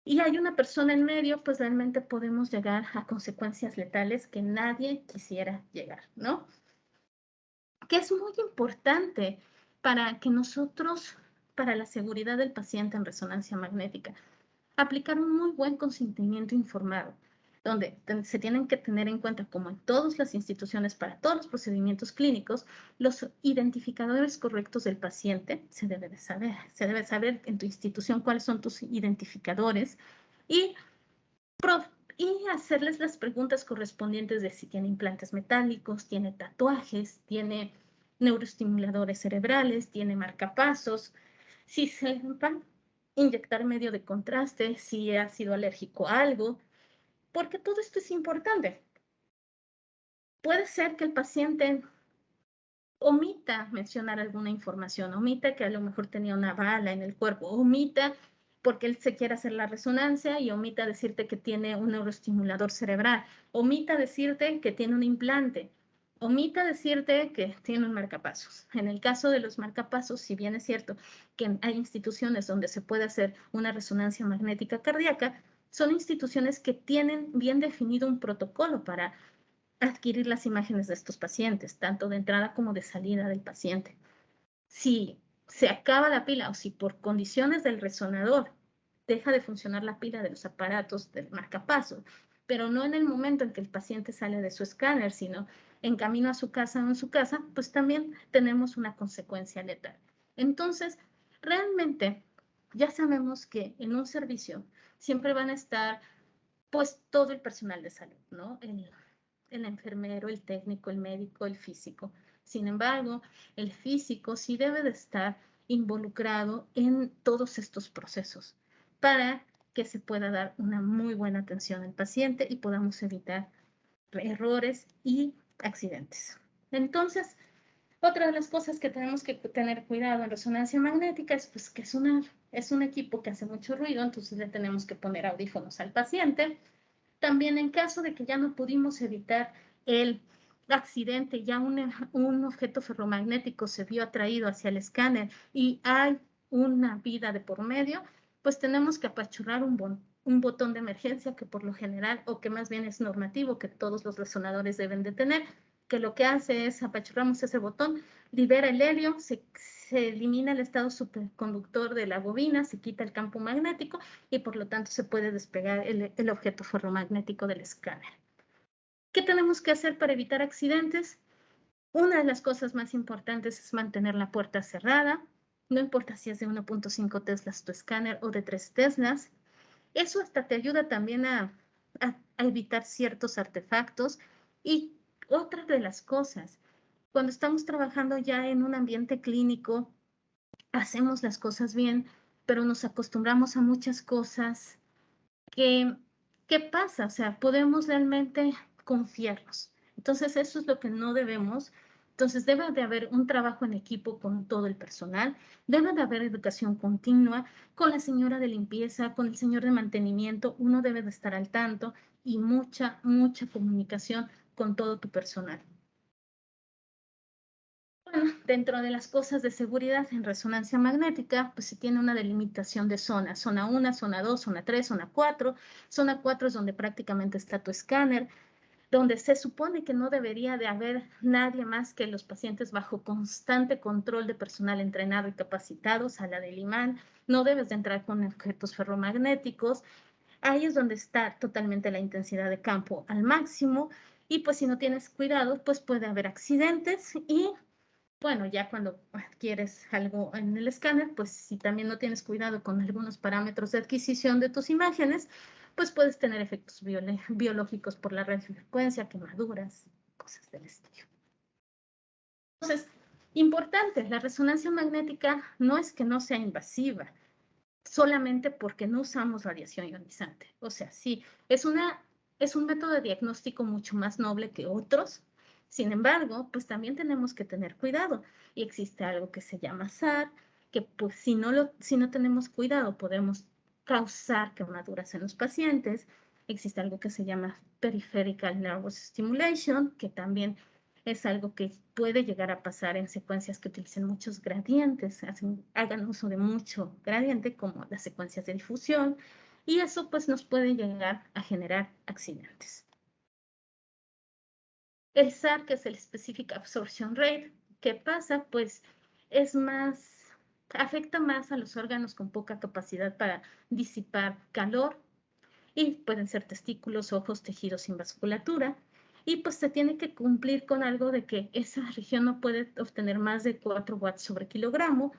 y hay una persona en medio, pues realmente podemos llegar a consecuencias letales que nadie quisiera llegar, ¿no? Que es muy importante para que nosotros, para la seguridad del paciente en resonancia magnética, aplicar un muy buen consentimiento informado, donde se tienen que tener en cuenta, como en todas las instituciones, para todos los procedimientos clínicos, los identificadores correctos del paciente. Se debe saber en tu institución cuáles son tus identificadores y, y hacerles las preguntas correspondientes de si tiene implantes metálicos, tiene tatuajes, tiene neuroestimuladores cerebrales, tiene marcapasos, si se van a inyectar medio de contraste, si ha sido alérgico a algo, porque todo esto es importante. Puede ser que el paciente omita mencionar alguna información, omita que a lo mejor tenía una bala en el cuerpo, omita porque él se quiere hacer la resonancia y omita decirte que tiene un neuroestimulador cerebral, omita decirte que tiene un implante, omita decirte que tiene un marcapasos. En el caso de los marcapasos, si bien es cierto que hay instituciones donde se puede hacer una resonancia magnética cardíaca, son instituciones que tienen bien definido un protocolo para adquirir las imágenes de estos pacientes, tanto de entrada como de salida del paciente. Si se acaba la pila o si por condiciones del resonador deja de funcionar la pila de los aparatos del marcapaso, pero no en el momento en que el paciente sale de su escáner, sino en camino a su casa o en su casa, pues también tenemos una consecuencia letal. Entonces, realmente ya sabemos que en un servicio siempre van a estar pues todo el personal de salud, ¿no? El enfermero, el técnico, el médico, el físico. Sin embargo, el físico sí debe de estar involucrado en todos estos procesos para que se pueda dar una muy buena atención al paciente y podamos evitar errores y accidentes. Entonces, otra de las cosas que tenemos que tener cuidado en resonancia magnética es pues, que es un equipo que hace mucho ruido, entonces le tenemos que poner audífonos al paciente. También en caso de que ya no pudimos evitar el accidente, ya un objeto ferromagnético se vio atraído hacia el escáner y hay una vida de por medio, pues tenemos que apachurrar un botón de emergencia que por lo general, o que más bien es normativo, que todos los resonadores deben de tener, que lo que hace es apachurramos ese botón, libera el helio, se elimina el estado superconductor de la bobina, se quita el campo magnético y por lo tanto se puede despegar el objeto ferromagnético del escáner. ¿Qué tenemos que hacer para evitar accidentes? Una de las cosas más importantes es mantener la puerta cerrada. No importa si es de 1.5 teslas tu escáner o de 3 teslas. Eso hasta te ayuda también a evitar ciertos artefactos. Y otra de las cosas, cuando estamos trabajando ya en un ambiente clínico, hacemos las cosas bien, pero nos acostumbramos a muchas cosas ¿qué pasa? O sea, podemos realmente confiarnos. Entonces, eso es lo que no debemos Entonces, debe de haber un trabajo en equipo con todo el personal, debe de haber educación continua con la señora de limpieza, con el señor de mantenimiento, uno debe de estar al tanto y mucha comunicación con todo tu personal. Bueno, dentro de las cosas de seguridad en resonancia magnética, pues se tiene una delimitación de zonas, zona 1, zona 2, zona 3, zona 4. Zona 4 es donde prácticamente está tu escáner, donde se supone que no debería de haber nadie más que los pacientes bajo constante control de personal entrenado y capacitado, sala del imán, no debes de entrar con objetos ferromagnéticos. Ahí es donde está totalmente la intensidad de campo al máximo y pues si no tienes cuidado, pues puede haber accidentes y bueno, ya cuando adquieres algo en el escáner, pues si también no tienes cuidado con algunos parámetros de adquisición de tus imágenes, pues puedes tener efectos biológicos por la radiofrecuencia, quemaduras, cosas del estilo. Entonces, importante, la resonancia magnética no es que no sea invasiva, solamente porque no usamos radiación ionizante. O sea, sí, es un método de diagnóstico mucho más noble que otros. Sin embargo, pues también tenemos que tener cuidado. Y existe algo que se llama SAR, que pues si no tenemos cuidado podemos causar quemaduras en los pacientes. Existe algo que se llama Peripheral Nervous Stimulation, que también es algo que puede llegar a pasar en secuencias que utilicen muchos gradientes, hagan uso de mucho gradiente, como las secuencias de difusión, y eso pues nos puede llegar a generar accidentes. El SAR, que es el Specific Absorption Rate, ¿qué pasa? Pues afecta más a los órganos con poca capacidad para disipar calor, y pueden ser testículos, ojos, tejidos sin vasculatura. Y pues se tiene que cumplir con algo de que esa región no puede obtener más de 4 watts sobre kilogramo,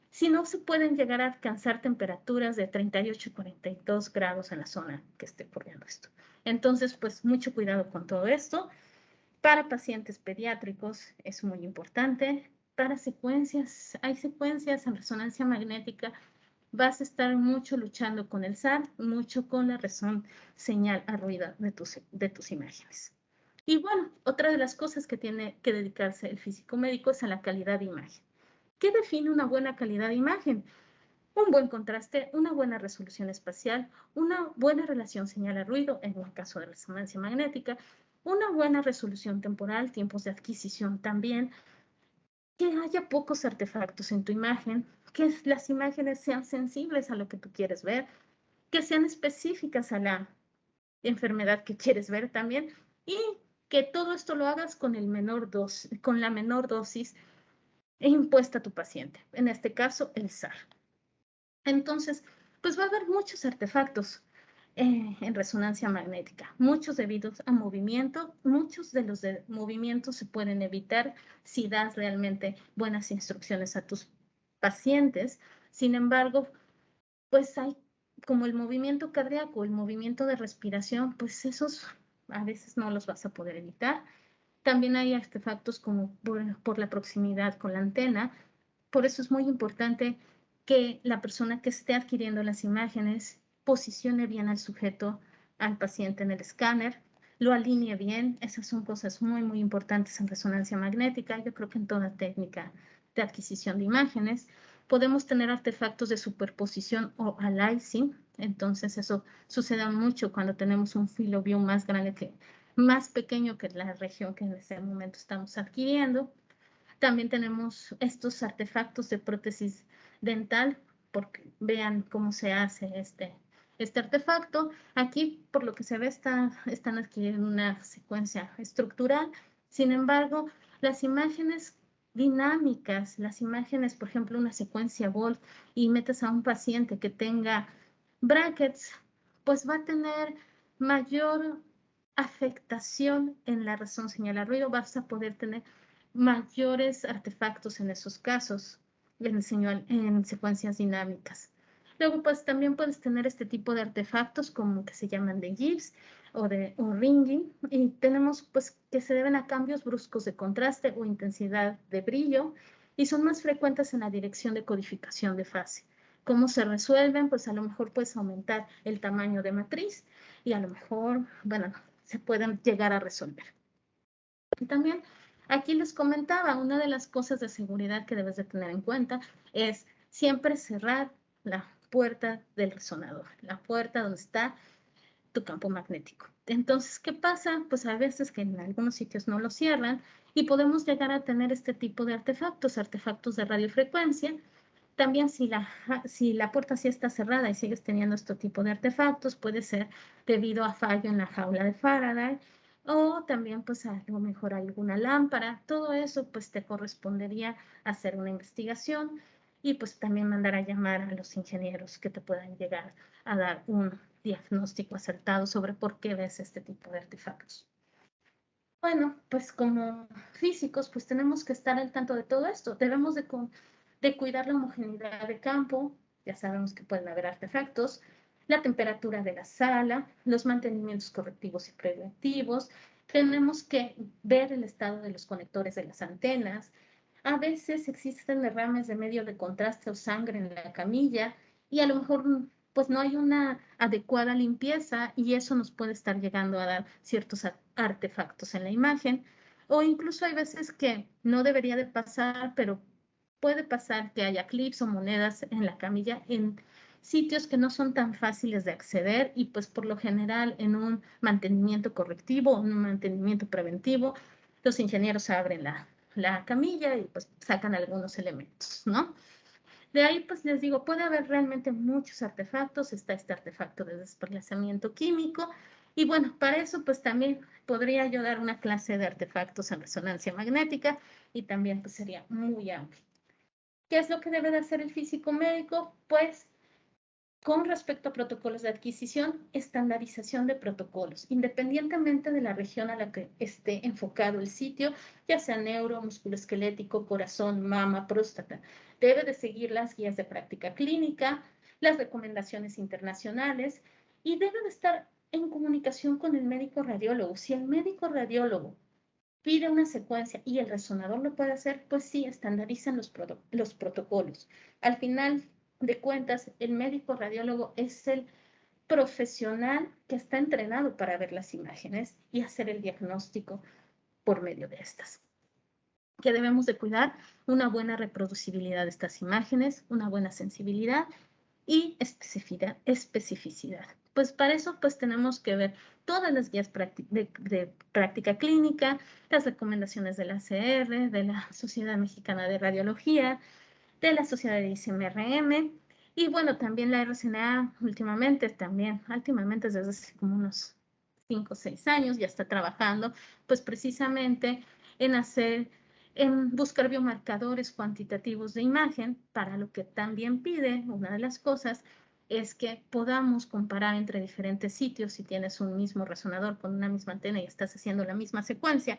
si no se pueden llegar a alcanzar temperaturas de 38 y 42 grados en la zona que esté ocurriendo esto. Entonces, pues mucho cuidado con todo esto. Para pacientes pediátricos es muy importante. Para secuencias, hay secuencias en resonancia magnética, vas a estar mucho luchando con el SAR, mucho con la razón señal a ruido de tus imágenes. Y bueno, otra de las cosas que tiene que dedicarse el físico médico es a la calidad de imagen. ¿Qué define una buena calidad de imagen? Un buen contraste, una buena resolución espacial, una buena relación señal a ruido, en el caso de resonancia magnética, una buena resolución temporal, tiempos de adquisición también, que haya pocos artefactos en tu imagen, que las imágenes sean sensibles a lo que tú quieres ver, que sean específicas a la enfermedad que quieres ver también y que todo esto lo hagas con la menor dosis impuesta a tu paciente, en este caso el SAR. Entonces, pues va a haber muchos artefactos en resonancia magnética, muchos debidos a movimiento, muchos de los de movimiento se pueden evitar si das realmente buenas instrucciones a tus pacientes. Sin embargo, pues hay como el movimiento cardíaco, el movimiento de respiración, pues esos a veces no los vas a poder evitar. También hay artefactos como por la proximidad con la antena. Por eso es muy importante que la persona que esté adquiriendo las imágenes posicione bien al sujeto, al paciente en el escáner, lo alinee bien. Esas son cosas muy importantes en resonancia magnética. Yo creo que en toda técnica de adquisición de imágenes podemos tener artefactos de superposición o aliasing. Entonces eso sucede mucho cuando tenemos un field of view más pequeño que la región que en ese momento estamos adquiriendo. También tenemos estos artefactos de prótesis dental, porque vean cómo se hace este artefacto. Aquí, por lo que se ve, están adquiriendo una secuencia estructural. Sin embargo, las imágenes dinámicas, las imágenes, por ejemplo, una secuencia Volt y metes a un paciente que tenga brackets, pues va a tener mayor afectación en la razón señal a ruido, vas a poder tener mayores artefactos en esos casos, en secuencias dinámicas. Luego, pues también puedes tener este tipo de artefactos como que se llaman de GIFs o ringing, y tenemos pues que se deben a cambios bruscos de contraste o intensidad de brillo y son más frecuentes en la dirección de codificación de fase. ¿Cómo se resuelven? Pues a lo mejor puedes aumentar el tamaño de matriz y a lo mejor, bueno, se pueden llegar a resolver. Y también Aquí les comentaba, una de las cosas de seguridad que debes de tener en cuenta es siempre cerrar la puerta del resonador, la puerta donde está tu campo magnético. Entonces, ¿qué pasa? Pues a veces que en algunos sitios no lo cierran y podemos llegar a tener este tipo de artefactos, artefactos de radiofrecuencia. También si la puerta sí está cerrada y sigues teniendo este tipo de artefactos, puede ser debido a fallo en la jaula de Faraday o también pues a lo mejor alguna lámpara. Todo eso pues te correspondería hacer una investigación y pues también mandar a llamar a los ingenieros que te puedan llegar a dar un diagnóstico acertado sobre por qué ves este tipo de artefactos. Bueno, pues como físicos, pues tenemos que estar al tanto de todo esto. Debemos de cuidar la homogeneidad de campo, ya sabemos que pueden haber artefactos, la temperatura de la sala, los mantenimientos correctivos y preventivos. Tenemos que ver el estado de los conectores de las antenas. A veces existen derrames de medio de contraste o sangre en la camilla y a lo mejor pues no hay una adecuada limpieza y eso nos puede estar llegando a dar ciertos artefactos en la imagen. O incluso hay veces que no debería de pasar, pero puede pasar que haya clips o monedas en la camilla en sitios que no son tan fáciles de acceder y pues por lo general en un mantenimiento correctivo, un mantenimiento preventivo, los ingenieros abren la camilla y pues sacan algunos elementos, ¿no? De ahí, pues les digo, puede haber realmente muchos artefactos. Está este artefacto de desplazamiento químico. Y bueno, para eso, pues también podría yo dar una clase de artefactos en resonancia magnética y también pues sería muy amplio. ¿Qué es lo que debe de hacer el físico médico? Pues con respecto a protocolos de adquisición, estandarización de protocolos, independientemente de la región a la que esté enfocado el sitio, ya sea neuro, musculoesquelético, corazón, mama, próstata. Debe de seguir las guías de práctica clínica, las recomendaciones internacionales y debe de estar en comunicación con el médico radiólogo. Si el médico radiólogo pide una secuencia y el resonador lo puede hacer, pues sí, estandarizan los protocolos. Al final de cuentas, el médico radiólogo es el profesional que está entrenado para ver las imágenes y hacer el diagnóstico por medio de estas. Que debemos de cuidar una buena reproducibilidad de estas imágenes, una buena sensibilidad y especificidad. Pues para eso pues tenemos que ver todas las guías de práctica clínica, las recomendaciones de la ACR, de la Sociedad Mexicana de Radiología, de la Sociedad de ICMRM y bueno, también la RCNA últimamente desde hace como unos 5 o 6 años ya está trabajando pues precisamente en buscar biomarcadores cuantitativos de imagen, para lo que también pide, una de las cosas, es que podamos comparar entre diferentes sitios, si tienes un mismo resonador con una misma antena y estás haciendo la misma secuencia,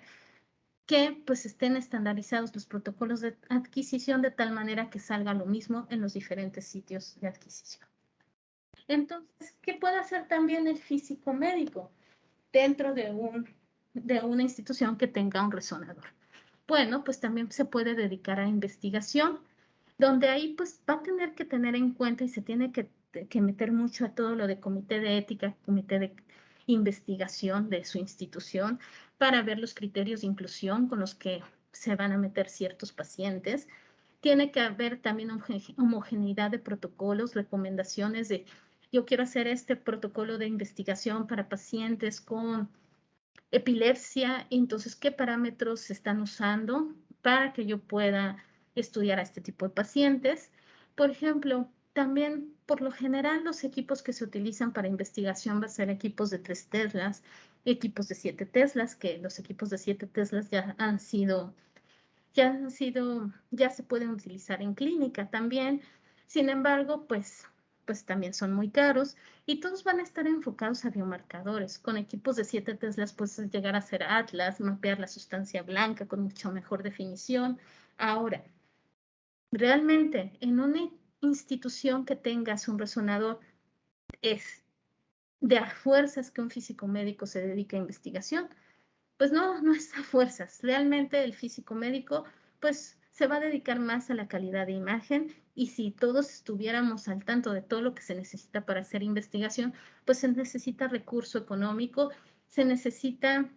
que pues estén estandarizados los protocolos de adquisición de tal manera que salga lo mismo en los diferentes sitios de adquisición. Entonces, ¿qué puede hacer también el físico médico dentro de una institución que tenga un resonador? Bueno, pues también se puede dedicar a investigación, donde ahí pues va a tener que tener en cuenta y se tiene que meter mucho a todo lo de comité de ética, comité de investigación de su institución, para ver los criterios de inclusión con los que se van a meter ciertos pacientes. Tiene que haber también homogeneidad de protocolos, recomendaciones de yo quiero hacer este protocolo de investigación para pacientes con epilepsia, entonces, ¿qué parámetros se están usando para que yo pueda estudiar a este tipo de pacientes? Por ejemplo, también, por lo general, los equipos que se utilizan para investigación van a ser equipos de 3 teslas, equipos de 7 teslas, que los equipos de 7 teslas ya se pueden utilizar en clínica también. Sin embargo, pues también son muy caros y todos van a estar enfocados a biomarcadores. Con equipos de 7 teslas puedes llegar a hacer atlas, mapear la sustancia blanca con mucho mejor definición. Ahora, realmente en una institución que tengas un resonador, es de a fuerzas que un físico médico se dedique a investigación. Pues no es a fuerzas. Realmente el físico médico, pues se va a dedicar más a la calidad de imagen y si todos estuviéramos al tanto de todo lo que se necesita para hacer investigación, pues se necesita recurso económico, se necesita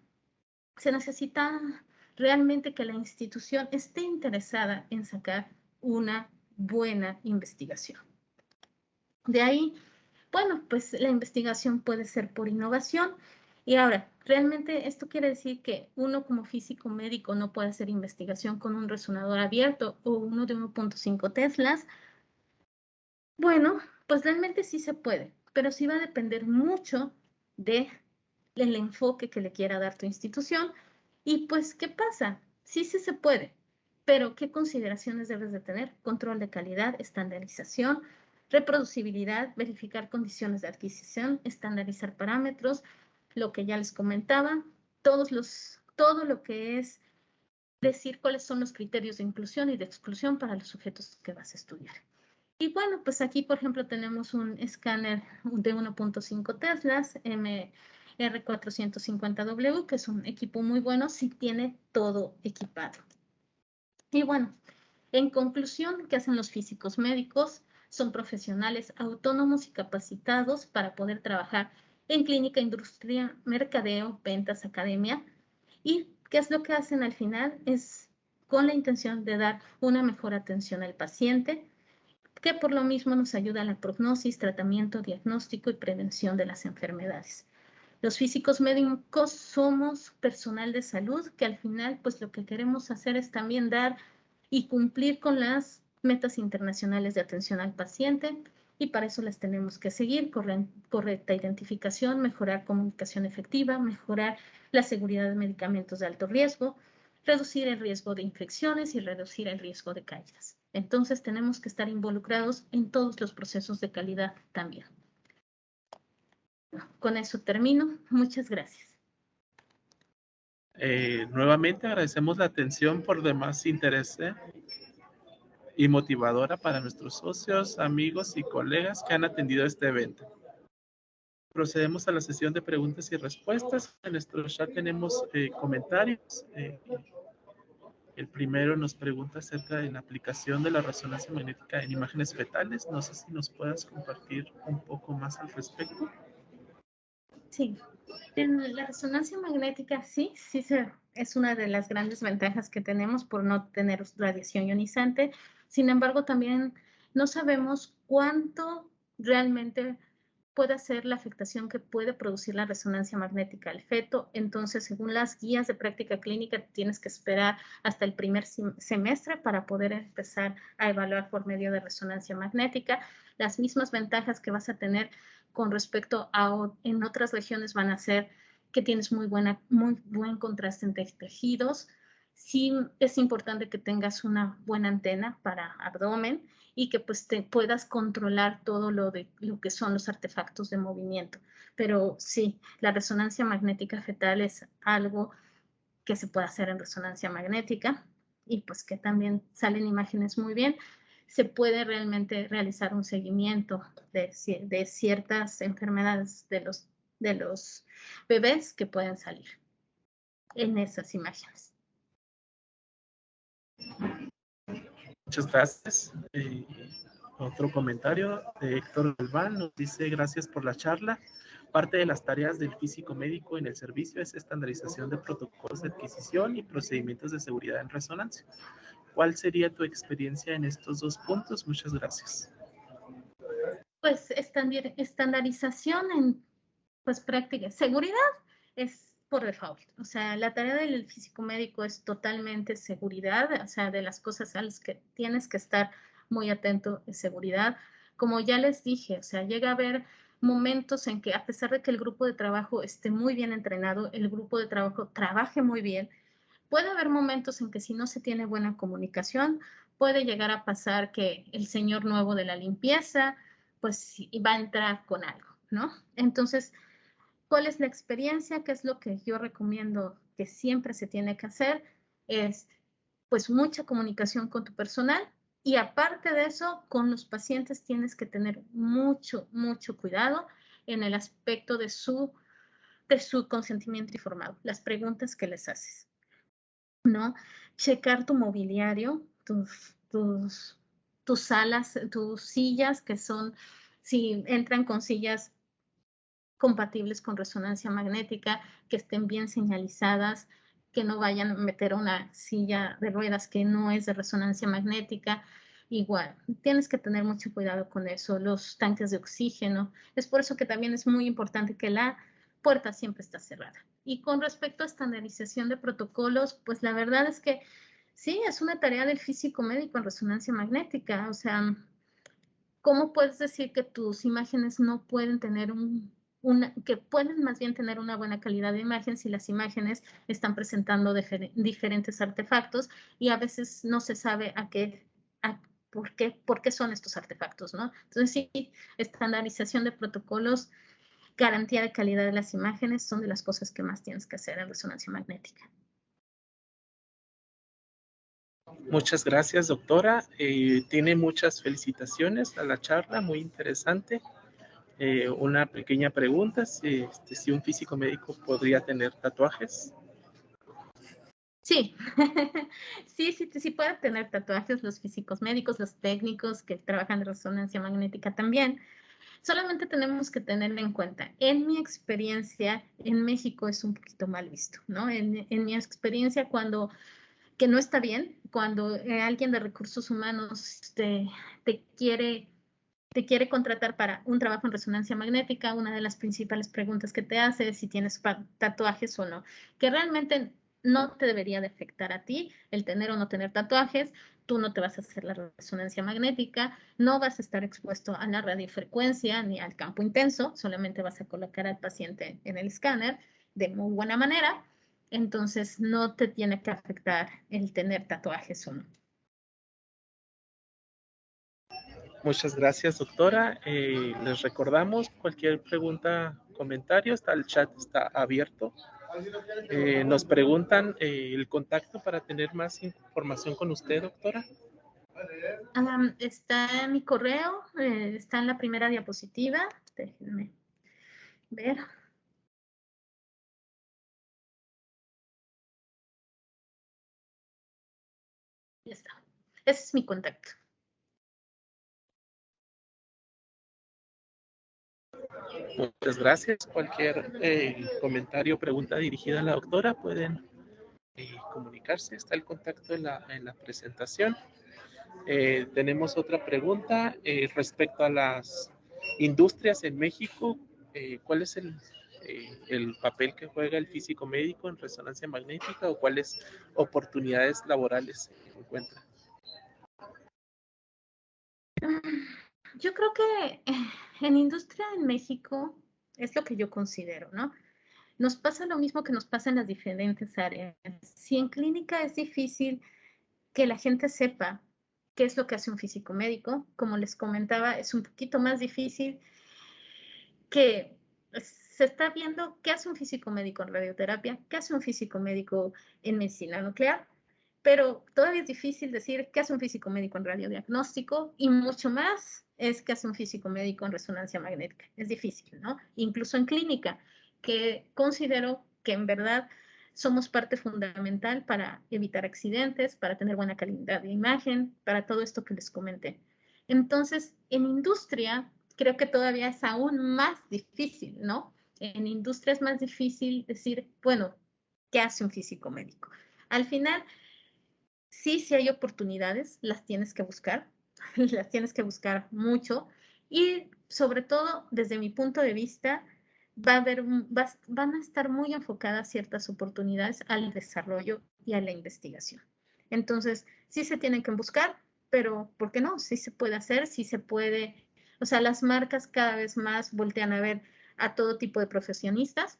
realmente que la institución esté interesada en sacar una buena investigación. De ahí, bueno, pues la investigación puede ser por innovación. Y ahora, realmente esto quiere decir que uno como físico médico no puede hacer investigación con un resonador abierto o uno de 1.5 teslas. Bueno, pues realmente sí se puede, pero sí va a depender mucho del enfoque que le quiera dar tu institución. Y pues, ¿qué pasa? Sí, sí se puede, pero ¿qué consideraciones debes de tener? Control de calidad, estandarización, reproducibilidad, verificar condiciones de adquisición, estandarizar parámetros, lo que ya les comentaba, todo lo que es decir cuáles son los criterios de inclusión y de exclusión para los sujetos que vas a estudiar. Y bueno, pues aquí, por ejemplo, tenemos un escáner de 1.5 teslas, MR450W, que es un equipo muy bueno si tiene todo equipado. Y bueno, en conclusión, ¿qué hacen los físicos médicos? Son profesionales autónomos y capacitados para poder trabajar en clínica, industria, mercadeo, ventas, academia. ¿Y qué es lo que hacen al final? Es con la intención de dar una mejor atención al paciente, que por lo mismo nos ayuda a la prognosis, tratamiento, diagnóstico y prevención de las enfermedades. Los físicos médicos somos personal de salud que al final pues lo que queremos hacer es también dar y cumplir con las metas internacionales de atención al paciente y para eso las tenemos que seguir, correcta identificación, mejorar comunicación efectiva, mejorar la seguridad de medicamentos de alto riesgo, reducir el riesgo de infecciones y reducir el riesgo de caídas. Entonces tenemos que estar involucrados en todos los procesos de calidad también. Con eso termino. Muchas gracias. Nuevamente agradecemos la atención por demás interés y motivadora para nuestros socios, amigos y colegas que han atendido este evento. Procedemos a la sesión de preguntas y respuestas. En nuestro chat tenemos comentarios. El primero nos pregunta acerca de la aplicación de la resonancia magnética en imágenes fetales. No sé si nos puedas compartir un poco más al respecto. Sí, en la resonancia magnética sí es una de las grandes ventajas que tenemos por no tener radiación ionizante. Sin embargo, también no sabemos cuánto realmente puede ser la afectación que puede producir la resonancia magnética al feto. Entonces, según las guías de práctica clínica, tienes que esperar hasta el primer semestre para poder empezar a evaluar por medio de resonancia magnética. Las mismas ventajas que vas a tener con respecto a en otras regiones van a ser que tienes muy buen contraste entre tejidos. Sí es importante que tengas una buena antena para abdomen y que pues te puedas controlar todo lo que son los artefactos de movimiento. Pero sí, la resonancia magnética fetal es algo que se puede hacer en resonancia magnética y pues que también salen imágenes muy bien. Se puede realmente realizar un seguimiento de ciertas enfermedades de los bebés que pueden salir en esas imágenes. Muchas gracias. Otro comentario de Héctor Galván nos dice: gracias por la charla. Parte de las tareas del físico médico en el servicio es estandarización de protocolos de adquisición y procedimientos de seguridad en resonancia. ¿Cuál sería tu experiencia en estos dos puntos? Muchas gracias. Pues estandarización en pues práctica. Seguridad es por default. O sea, la tarea del físico médico es totalmente seguridad, o sea, de las cosas a las que tienes que estar muy atento es seguridad. Como ya les dije, o sea, llega a haber momentos en que a pesar de que el grupo de trabajo esté muy bien entrenado, el grupo de trabajo trabaje muy bien, puede haber momentos en que si no se tiene buena comunicación, puede llegar a pasar que el señor nuevo de la limpieza, pues va a entrar con algo, ¿no? Entonces, ¿cuál es la experiencia? ¿Qué es lo que yo recomiendo que siempre se tiene que hacer? Es pues mucha comunicación con tu personal y aparte de eso, con los pacientes tienes que tener mucho cuidado en el aspecto de su consentimiento informado, las preguntas que les haces, ¿no? Checar tu mobiliario, tus salas, tus sillas, que son, si entran con sillas compatibles con resonancia magnética, que estén bien señalizadas, que no vayan a meter una silla de ruedas que no es de resonancia magnética. Igual, tienes que tener mucho cuidado con eso, los tanques de oxígeno. Es por eso que también es muy importante que la puerta siempre está cerrada. Y con respecto a estandarización de protocolos, pues la verdad es que sí, es una tarea del físico médico en resonancia magnética. O sea, ¿cómo puedes decir que tus imágenes no pueden tener que pueden más bien tener una buena calidad de imagen si las imágenes están presentando diferentes artefactos y a veces no se sabe por qué son estos artefactos, ¿no? Entonces, sí, estandarización de protocolos, garantía de calidad de las imágenes son de las cosas que más tienes que hacer en resonancia magnética. Muchas gracias, doctora. Tiene muchas felicitaciones a la charla, muy interesante. Una pequeña pregunta, si un físico médico podría tener tatuajes. Sí, sí pueden tener tatuajes los físicos médicos, los técnicos que trabajan de resonancia magnética también. Solamente tenemos que tenerlo en cuenta. En mi experiencia, en México es un poquito mal visto, ¿no? En mi experiencia, que no está bien, cuando alguien de recursos humanos te quiere contratar para un trabajo en resonancia magnética, una de las principales preguntas que te hace es si tienes tatuajes o no, que realmente no te debería de afectar a ti el tener o no tener tatuajes. Tú no te vas a hacer la resonancia magnética, no vas a estar expuesto a la radiofrecuencia ni al campo intenso, solamente vas a colocar al paciente en el escáner de muy buena manera, entonces no te tiene que afectar el tener tatuajes o no. Muchas gracias, doctora. Les recordamos cualquier pregunta, comentario, el chat está abierto. Nos preguntan el contacto para tener más información con usted, doctora. Está en mi correo, está en la primera diapositiva. Déjenme ver. Ya está. Ese es mi contacto. Muchas gracias. Cualquier comentario o pregunta dirigida a la doctora pueden comunicarse. Está el contacto en la presentación. Tenemos otra pregunta respecto a las industrias en México. ¿Cuál es el papel que juega el físico médico en resonancia magnética o cuáles oportunidades laborales se encuentran? Yo creo que en industria en México es lo que yo considero, ¿no? Nos pasa lo mismo que nos pasa en las diferentes áreas. Si en clínica es difícil que la gente sepa qué es lo que hace un físico médico, como les comentaba, es un poquito más difícil que se está viendo qué hace un físico médico en radioterapia, qué hace un físico médico en medicina nuclear, pero todavía es difícil decir qué hace un físico médico en radiodiagnóstico y mucho más es qué hace un físico médico en resonancia magnética. Es difícil, ¿no? Incluso en clínica, que considero que en verdad somos parte fundamental para evitar accidentes, para tener buena calidad de imagen, para todo esto que les comenté. Entonces, en industria, creo que todavía es aún más difícil, ¿no? En industria es más difícil decir, bueno, ¿qué hace un físico médico? Al final, sí hay oportunidades, las tienes que buscar, las tienes que buscar mucho y sobre todo, desde mi punto de vista, van a estar muy enfocadas ciertas oportunidades al desarrollo y a la investigación. Entonces, sí se tienen que buscar, pero ¿por qué no? Sí se puede hacer, sí se puede. O sea, las marcas cada vez más voltean a ver a todo tipo de profesionistas,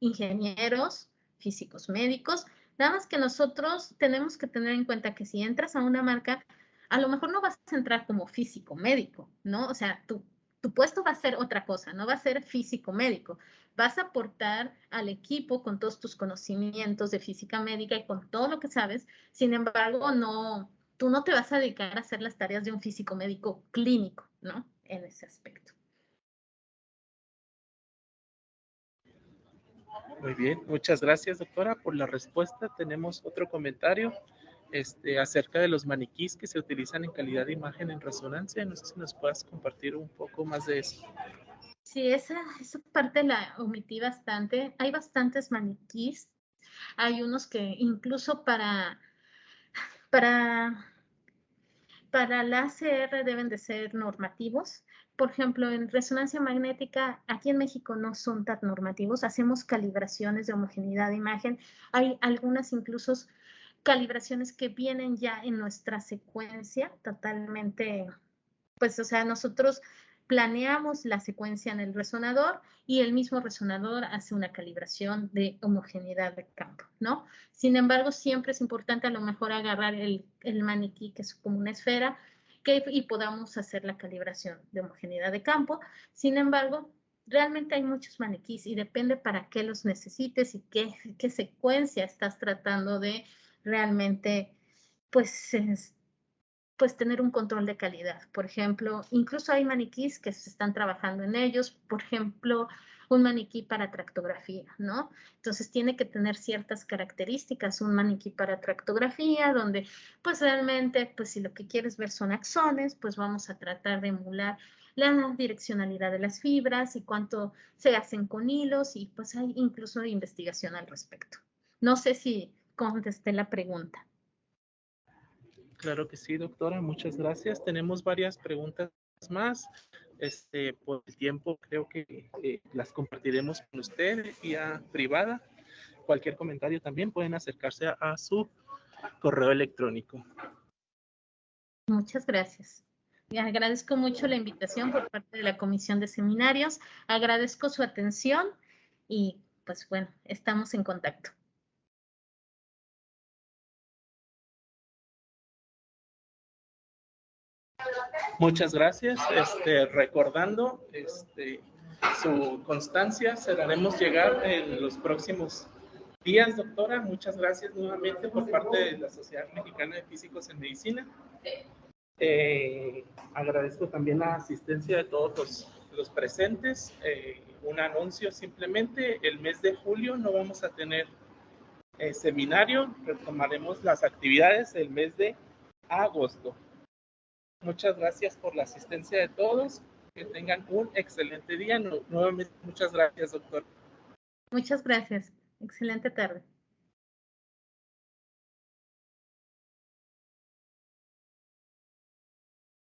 ingenieros, físicos médicos. Nada más que nosotros tenemos que tener en cuenta que si entras a una marca, a lo mejor no vas a entrar como físico médico, ¿no? O sea, tu puesto va a ser otra cosa, no va a ser físico médico. Vas a aportar al equipo con todos tus conocimientos de física médica y con todo lo que sabes. Sin embargo, tú no te vas a dedicar a hacer las tareas de un físico médico clínico, ¿no? En ese aspecto. Muy bien, muchas gracias, doctora, por la respuesta. Tenemos otro comentario acerca de los maniquís que se utilizan en calidad de imagen en resonancia. No sé si nos puedas compartir un poco más de eso. Sí, esa parte la omití bastante. Hay bastantes maniquís Hay unos que incluso para la ACR deben de ser normativos. Por ejemplo, en resonancia magnética, aquí en México no son tan normativos. Hacemos calibraciones de homogeneidad de imagen. Hay algunas incluso calibraciones que vienen ya en nuestra secuencia totalmente, pues, o sea, nosotros planeamos la secuencia en el resonador y el mismo resonador hace una calibración de homogeneidad de campo, ¿no? Sin embargo, siempre es importante a lo mejor agarrar el maniquí, que es como una esfera, y podamos hacer la calibración de homogeneidad de campo. Sin embargo, realmente hay muchos maniquís y depende para qué los necesites y qué secuencia estás tratando de realmente, pues, pues tener un control de calidad. Por ejemplo, incluso hay maniquís que se están trabajando en ellos, por ejemplo, un maniquí para tractografía, ¿no? Entonces tiene que tener ciertas características, un maniquí para tractografía, donde pues realmente, pues si lo que quieres ver son axones, pues vamos a tratar de emular la direccionalidad de las fibras y cuánto se hacen con hilos, y pues hay incluso investigación al respecto. No sé si contesté la pregunta. Claro que sí, doctora, muchas gracias. Tenemos varias preguntas más. Por el tiempo creo que las compartiremos con usted vía privada. Cualquier comentario también pueden acercarse a su correo electrónico. Muchas gracias. Y agradezco mucho la invitación por parte de la Comisión de Seminarios. Agradezco su atención y pues bueno, estamos en contacto. Muchas gracias. Recordando su constancia, se la haremos llegar en los próximos días, doctora. Muchas gracias nuevamente por parte de la Sociedad Mexicana de Físicos en Medicina. Agradezco también la asistencia de todos los presentes. Un anuncio simplemente, el mes de julio no vamos a tener seminario, retomaremos las actividades el mes de agosto. Muchas gracias por la asistencia de todos. Que tengan un excelente día. Nuevamente, muchas gracias, doctor. Muchas gracias. Excelente tarde.